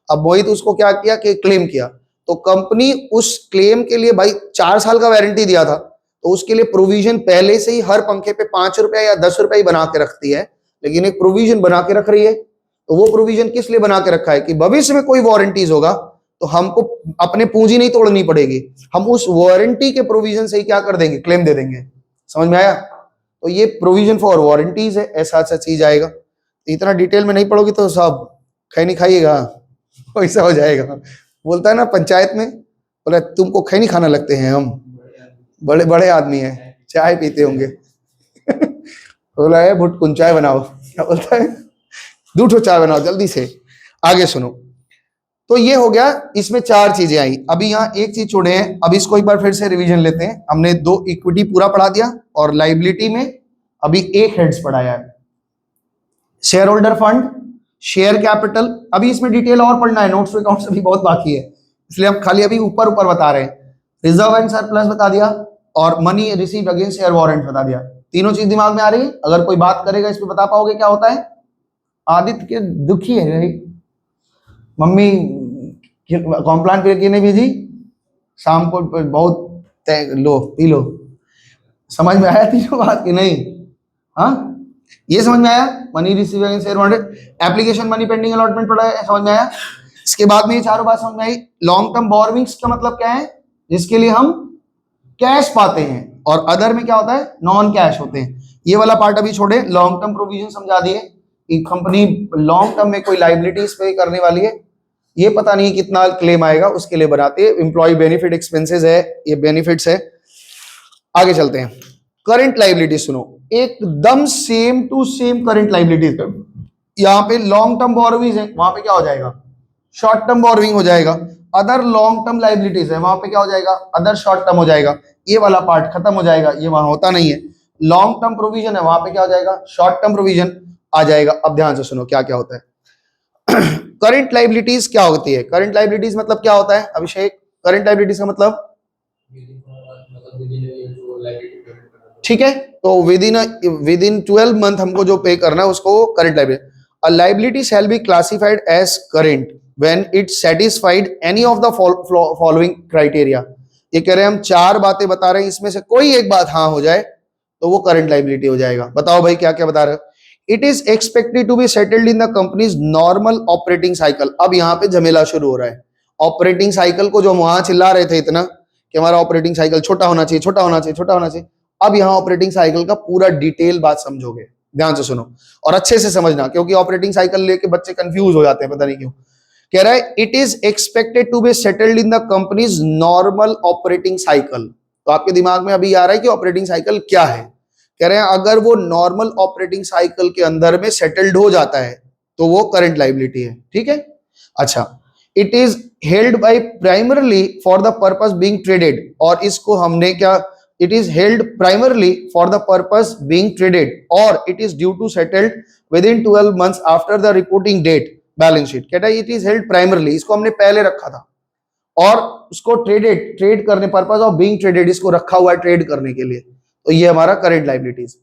अब मोहित उसको क्या किया कि क्लेम किया, तो कंपनी उस क्लेम के लिए भाई 4 साल का वारंटी दिया था, तो उसके लिए प्रोविजन पहले से ही हर पंखे पे 5 रुपए या 10 रुपए ही बना के रखती है, लेकिन एक प्रोविजन बना के रख रही है। तो वो प्रोविजन किस लिए बना के रखा है कि भविष्य में कोई वारंटीज होगा तो हमको अपने पूंजी नहीं तोड़नी पड़ेगी, हम उस वारंटी के प्रोविजन से ही क्या कर देंगे, क्लेम दे देंगे। समझ में आया? तो ये प्रोविजन फॉर वारंटीज है, ऐसा ऐसा चीज आएगा। तो इतना डिटेल में नहीं पढ़ोगी तो सब खैनी खाइएगा, वैसा हो जाएगा। बोलता है ना पंचायत में, बोला तुमको खैनी खाना लगते हैं, हम बड़े बड़े आदमी हैं, चाय पीते होंगे। बोला है भुटकुन चाय बनाओ, क्या बोलता है, दूठो चाय बनाओ जल्दी से। आगे सुनो, तो ये हो गया, इसमें 4 चीजें आई। अभी यहाँ एक चीज छोड़े हैं, अब इसको एक बार फिर से रिवीजन लेते हैं। हमने 2 इक्विटी पूरा पढ़ा दिया और लाइबिलिटी में अभी 1 हेड्स पढ़ाया है, share holder fund, share capital. अभी इसमें डिटेल और पढ़ना है, नोट्स अकाउंट्स अभी बहुत बाकी है, इसलिए हम खाली अभी ऊपर ऊपर बता रहे हैं। रिजर्व एंड सरप्लस बता दिया और money received against share warrant बता दिया। तीनों चीज दिमाग में आ रही है? अगर कोई बात करेगा इस पे बता पाओगे क्या होता है? आदित्य के दुखी है भाई, मम्मी कॉम्प्लान पे नहीं भेजी, शाम को बहुत लो पी लो। समझ में आया तीनों बात की नहीं? हाँ, ये समझ में आया? Money receive against share warrant, application money pending allotment पड़ा है, समझ में आया? इसके बाद में ये चारों बात समझ में आई। लॉन्ग टर्म बोरोविंग्स का मतलब क्या है? जिसके लिए हम कैश पाते हैं, और अदर में क्या होता है, नॉन कैश होते हैं। ये वाला पार्ट अभी छोड़े, लॉन्ग टर्म प्रोविजन समझा दिए कि कंपनी लॉन्ग टर्म में कोई लाइबिलिटीज पे करने वाली है, ये पता नहीं कितना क्लेम आएगा, उसके लिए बनाते हैं। एम्प्लॉय बेनिफिट एक्सपेंसेस है, ये बेनिफिट्स है। आगे चलते हैं, करंट लाइबिलिटी सुनो, एकदम same to same current liabilities. यहाँ पे लॉन्ग टर्म बोरोविंग्स है, वहां पे क्या हो जाएगा, शॉर्ट टर्म बोरोविंग हो जाएगा। अदर लॉन्ग टर्म लाइबिलिटीज है, वहां पे क्या हो जाएगा, अदर शॉर्ट टर्म हो जाएगा। ये वाला पार्ट खत्म हो जाएगा, ये वहां होता नहीं है। लॉन्ग टर्म प्रोविजन है, वहां पे क्या हो जाएगा, शॉर्ट टर्म प्रोविजन आ जाएगा। अब ध्यान से सुनो क्या क्या होता है। करंट लाइबिलिटीज क्या होती है? करंट लाइबिलिटीज मतलब क्या होता है अभिषेक? करंट लाइबिलिटीज का मतलब, ठीक है, तो विद इन 12 मंथ हमको जो पे करना है उसको current liability. A liability shall be classified as current when it satisfied any of the following criteria. ये कह रहे हैं हम 4 बातें बता रहे हैं, इसमें से कोई एक बात हाँ हो जाए तो वो करंट लाइबिलिटी हो जाएगा। बताओ भाई क्या क्या बता रहे हो? It is expected to be settled in the company's normal operating cycle. अब यहाँ पे झमेला शुरू हो रहा है। ऑपरेटिंग साइकिल को जो हम वहां चिल्ला रहे थे इतना कि हमारा ऑपरेटिंग साइकिल छोटा होना चाहिए, छोटा होना चाहिए, छोटा होना चाहिए, अब यहाँ ऑपरेटिंग साइकिल का पूरा डिटेल बात समझोगे। ध्यान से सुनो और अच्छे से समझना, क्योंकि ऑपरेटिंग साइकिल लेके बच्चे कंफ्यूज हो जाते हैं, पता नहीं क्यों। कह रहा है it is expected to be settled in the company's normal operating cycle. तो आपके दिमाग में अभी आ रहा है कि ऑपरेटिंग साइकिल क्या है। कह रहे हैं अगर वो नॉर्मल ऑपरेटिंग साइकिल के अंदर में सेटल्ड हो जाता है तो वो करंट लाइबिलिटी है। ठीक है, अच्छा, it is held by primarily for the purpose being traded, और इसको हमने क्या, it is held primarily for the purpose being traded और it is due to settled within 12 months after the reporting date balance sheet. कहता है it is held primarily, इसको हमने पहले रखा था, और उसको ट्रेड करने, पर्पस ऑफ बीइंग ट्रेडेड, इसको रखा हुआ है ट्रेड करने के लिए, तो ये हमारा current liabilities.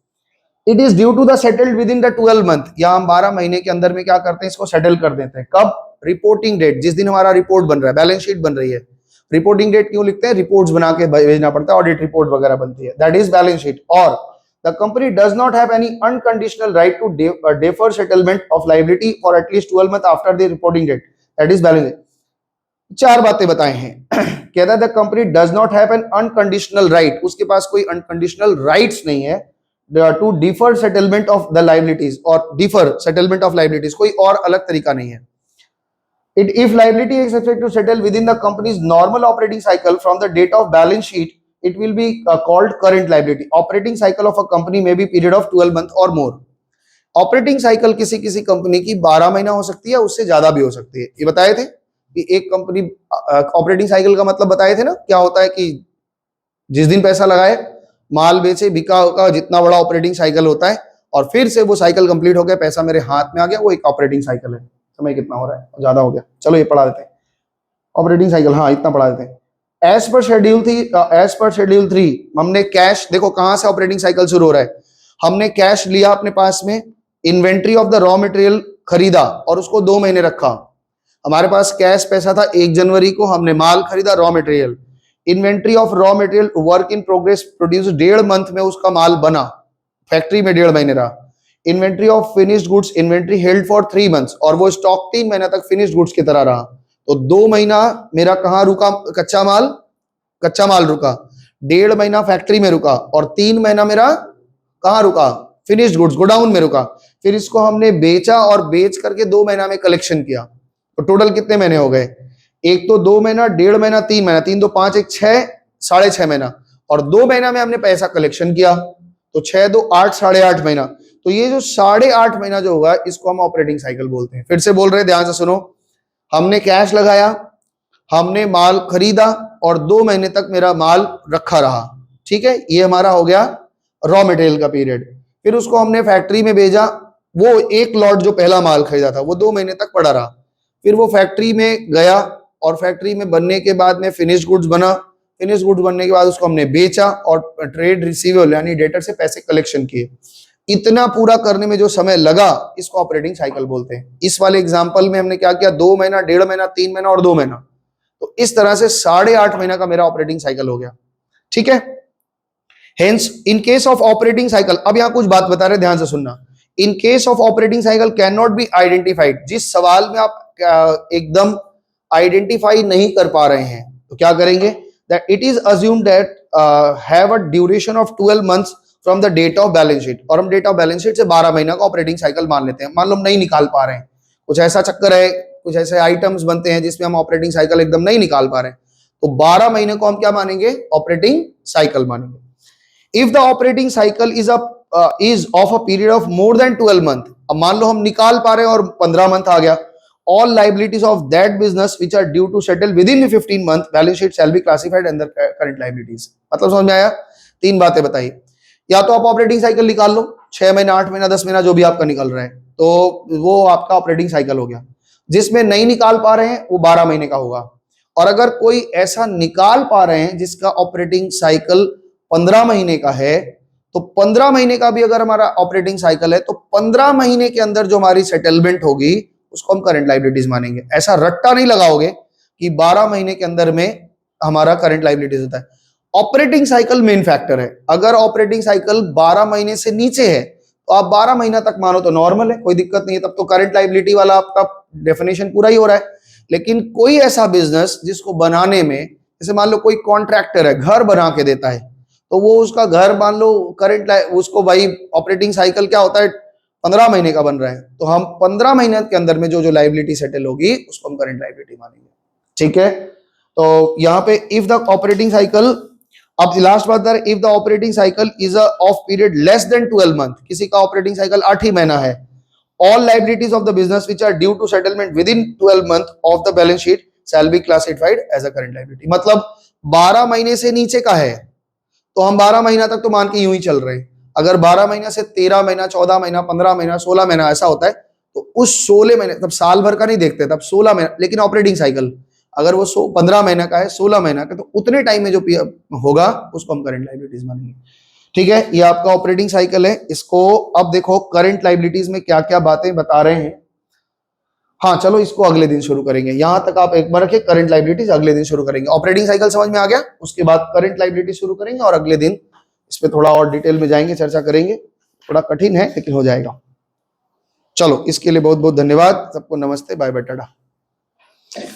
It is due to the settled within the 12 month, या हम 12 महीने के अंदर में क्या करते हैं, इसको सेटल कर देते हैं। कब? रिपोर्टिंग डेट, जिस दिन हमारा रिपोर्ट बन रहा है, बैलेंस शीट बन रही है। रिपोर्टिंग डेट क्यों लिखते हैं? रिपोर्ट्स बना के भेजना पड़ता है, ऑडिट रिपोर्ट वगैरह बनती है, दैट इज बैलेंस शीट। और the company does not have any unconditional right to defer settlement of liability for at least 12 month after the reporting date, that is balance sheet. 4 बातें बताए हैं। कहता है the company does not have an unconditional right, उसके पास कोई unconditional rights नहीं है to defer settlement of the liabilities, और डिफर सेटलमेंट ऑफ लायबिलिटीज कोई और अलग तरीका नहीं है। It if liability is expected to settle within the company's normal operating cycle from the date of balance sheet, it will be called current liability. Operating cycle of a company may be period of 12 month or more. Operating cycle किसी किसी company की 12 महीना हो सकती है, उससे ज्यादा भी हो सकती है। ये बताए थे कि एक कंपनी, ऑपरेटिंग साइकिल का मतलब बताए थे ना, क्या होता है कि जिस दिन पैसा लगाए, माल बेचे, बिका होगा, जितना बड़ा ऑपरेटिंग साइकिल होता है, और फिर से वो साइकिल कंप्लीट हो गया, पैसा मेरे हाथ में आ गया, वो एक ऑपरेटिंग साइकिल है। समय कितना हो रहा है, ज्यादा हो गया, चलो ये पढ़ा देते हैं। ऑपरेटिंग साइकिल, हाँ इतना पढ़ा देते हैं। एज पर शेड्यूल 3 हमने कैश, देखो कहां से ऑपरेटिंग साइकिल शुरू हो रहा है। हमने कैश लिया अपने पास में, inventory of the raw material खरीदा और उसको 2 महीने रखा, हमारे पास कैश पैसा था 1 जनवरी को, हमने माल खरीदा raw material, inventory of raw material work in progress produce 1.5 month में उसका माल बना, फैक्ट्री में 1.5 महीने रहा। Inventory of finished goods, inventory held for 3 months, और वो स्टॉक 3 महीना तक फिनिश्ड गुड्स की तरह रहा। तो 2 महीना मेरा कहाँ रुका, कच्चा माल रुका, 1.5 महीना फैक्ट्री में रुका, और 3 महीना मेरा कहाँ रुका, फिनिश्ड गुड्स गोडाउन में रुका। फिर इसको हमने बेचा और बेच करके 2 महीना में कलेक्शन किया। तो टोटल कितने महीने हो गए, एक तो 2 महीना, 1.5 महीना, 3 महीना, 3 2 5 1 6, 6.5 महीना, और 2 महीना में हमने पैसा कलेक्शन किया, तो 6 2 8, 8.5 महीना। तो ये जो 8.5 महीना जो होगा इसको हम ऑपरेटिंग साइकिल बोलते हैं। फिर से बोल रहे हैं, ध्यान से सुनो, हमने कैश लगाया, हमने माल खरीदा, और 2 महीने तक मेरा माल रखा रहा, ठीक है, ये हमारा हो गया रॉ मटेरियल का पीरियड। फिर उसको हमने फैक्ट्री में भेजा, वो एक लॉट जो पहला माल खरीदा था वो 2 महीने तक पड़ा रहा। फिर वो फैक्ट्री में गया, और फैक्ट्री में बनने के बाद में फिनिश गुड्स बना, फिनिश गुड्स बनने के बाद उसको हमने बेचा और ट्रेड रिसीवेबल यानी डेटर से पैसे कलेक्शन किए। इतना पूरा करने में जो समय लगा इसको ऑपरेटिंग साइकिल बोलते हैं। इस वाले एग्जांपल में हमने क्या किया, 2 महीना, 1.5 महीना, 3 महीना और 2 महीना, तो इस तरह से 8.5 महीना का मेरा ऑपरेटिंग साइकिल हो गया, ठीक है। Hence in case of operating cycle, अब यहां कुछ बात बता रहे, ध्यान से सुनना। In case of operating cycle can not be identified, जिस सवाल में आप एकदम आइडेंटिफाई नहीं कर पा रहे हैं तो क्या करेंगे, that it is assumed that have a duration of 12 months from the date of balance sheet, और हम डेट ऑफ बैलेंस शीट से 12 महीना का ऑपरेटिंग साइकिल मान लेते हैं। मान लो हम नहीं निकाल पा रहे हैं, कुछ ऐसा चक्कर है, कुछ ऐसे आइटम्स बनते हैं जिसमें हम ऑपरेटिंग साइकिल एकदम नहीं निकाल पा रहे हैं, तो 12 महीने को हम क्या मानेंगे, ऑपरेटिंग साइकिल मानेंगे। If the operating cycle is of a period of more than 12 month, अब मान लो हम निकाल पा रहे हैं और 15 मंथ आ गया, all liabilities of that business which are due to settle within 15 month balance sheet shall be classified under current liabilities। मतलब समझ में आया, 3 बातें बताई। या तो आप ऑपरेटिंग साइकिल निकाल लो, 6 महीना, 8 महीना, 10 महीना जो भी आपका निकल रहा है, तो वो आपका ऑपरेटिंग साइकिल हो गया। जिसमें नहीं निकाल पा रहे हैं वो 12 महीने का होगा, और अगर कोई ऐसा निकाल पा रहे हैं जिसका ऑपरेटिंग साइकिल 15 महीने का है, तो 15 महीने का भी अगर हमारा ऑपरेटिंग साइकिल है, तो 15 महीने के अंदर जो हमारी सेटलमेंट होगी उसको हम करंट लायबिलिटीज मानेंगे। ऐसा रट्टा नहीं लगाओगे कि 12 महीने के अंदर में हमारा करंट लायबिलिटीज होता है। ऑपरेटिंग साइकिल मेन फैक्टर है। अगर ऑपरेटिंग साइकिल 12 महीने से नीचे है तो आप 12 महीना तक मानो तो नॉर्मल है, कोई दिक्कत नहीं है, तब तो करंट लायबिलिटी वाला आपका डेफिनेशन पूरा ही हो रहा है। लेकिन कोई ऐसा बिजनेस जिसको बनाने में, जैसे मान लो कोई कॉन्ट्रैक्टर है, घर बना के देता है, तो वो उसका घर मान लो करंट उसको भाई ऑपरेटिंग साइकिल क्या होता है, 15 महीने का बन रहा है, तो हम 15 महीने के अंदर में जो लायबिलिटी सेटल होगी उसको हम करंट लायबिलिटी मानेंगे, ठीक है। तो यहाँ पे इफ द ऑपरेटिंग साइकिल, अब लास्ट बात है, if the operating cycle is of period less than 12 month, किसी का ऑपरेटिंग साइकिल 8 ही महीना है, all liabilities of the business which are due to settlement within 12 month of the balance sheet shall be classified as a current liability. मतलब 12 महीने से नीचे का है तो हम 12 महीना तक तो मान के यूं ही चल रहे हैं। अगर 12 महीना से 13 महीना, 14 महीना, 15 महीना, 16 महीना ऐसा होता है, तो उस 16 महीने, तब साल भर का नहीं देखते, तब 16 महीना, लेकिन ऑपरेटिंग साइकिल अगर वो 15 महीना का है, 16 महीना का, तो उतने टाइम में जो होगा उसको हम करंट लायबिलिटीज मानेंगे, ठीक है। ये आपका ऑपरेटिंग साइकिल है। इसको अब देखो करंट लायबिलिटीज में क्या क्या बातें बता रहे हैं। हाँ चलो इसको अगले दिन शुरू करेंगे, यहां तक आप एक बार रखिए, करंट लायबिलिटीज अगले दिन शुरू करेंगे। ऑपरेटिंग साइकिल समझ में आ गया, उसके बाद करंट लायबिलिटी शुरू करेंगे और अगले दिन इस पे थोड़ा और डिटेल में जाएंगे, चर्चा करेंगे। थोड़ा कठिन है लेकिन हो जाएगा। चलो इसके लिए बहुत बहुत धन्यवाद सबको, नमस्ते, बाय बाय, टाटा।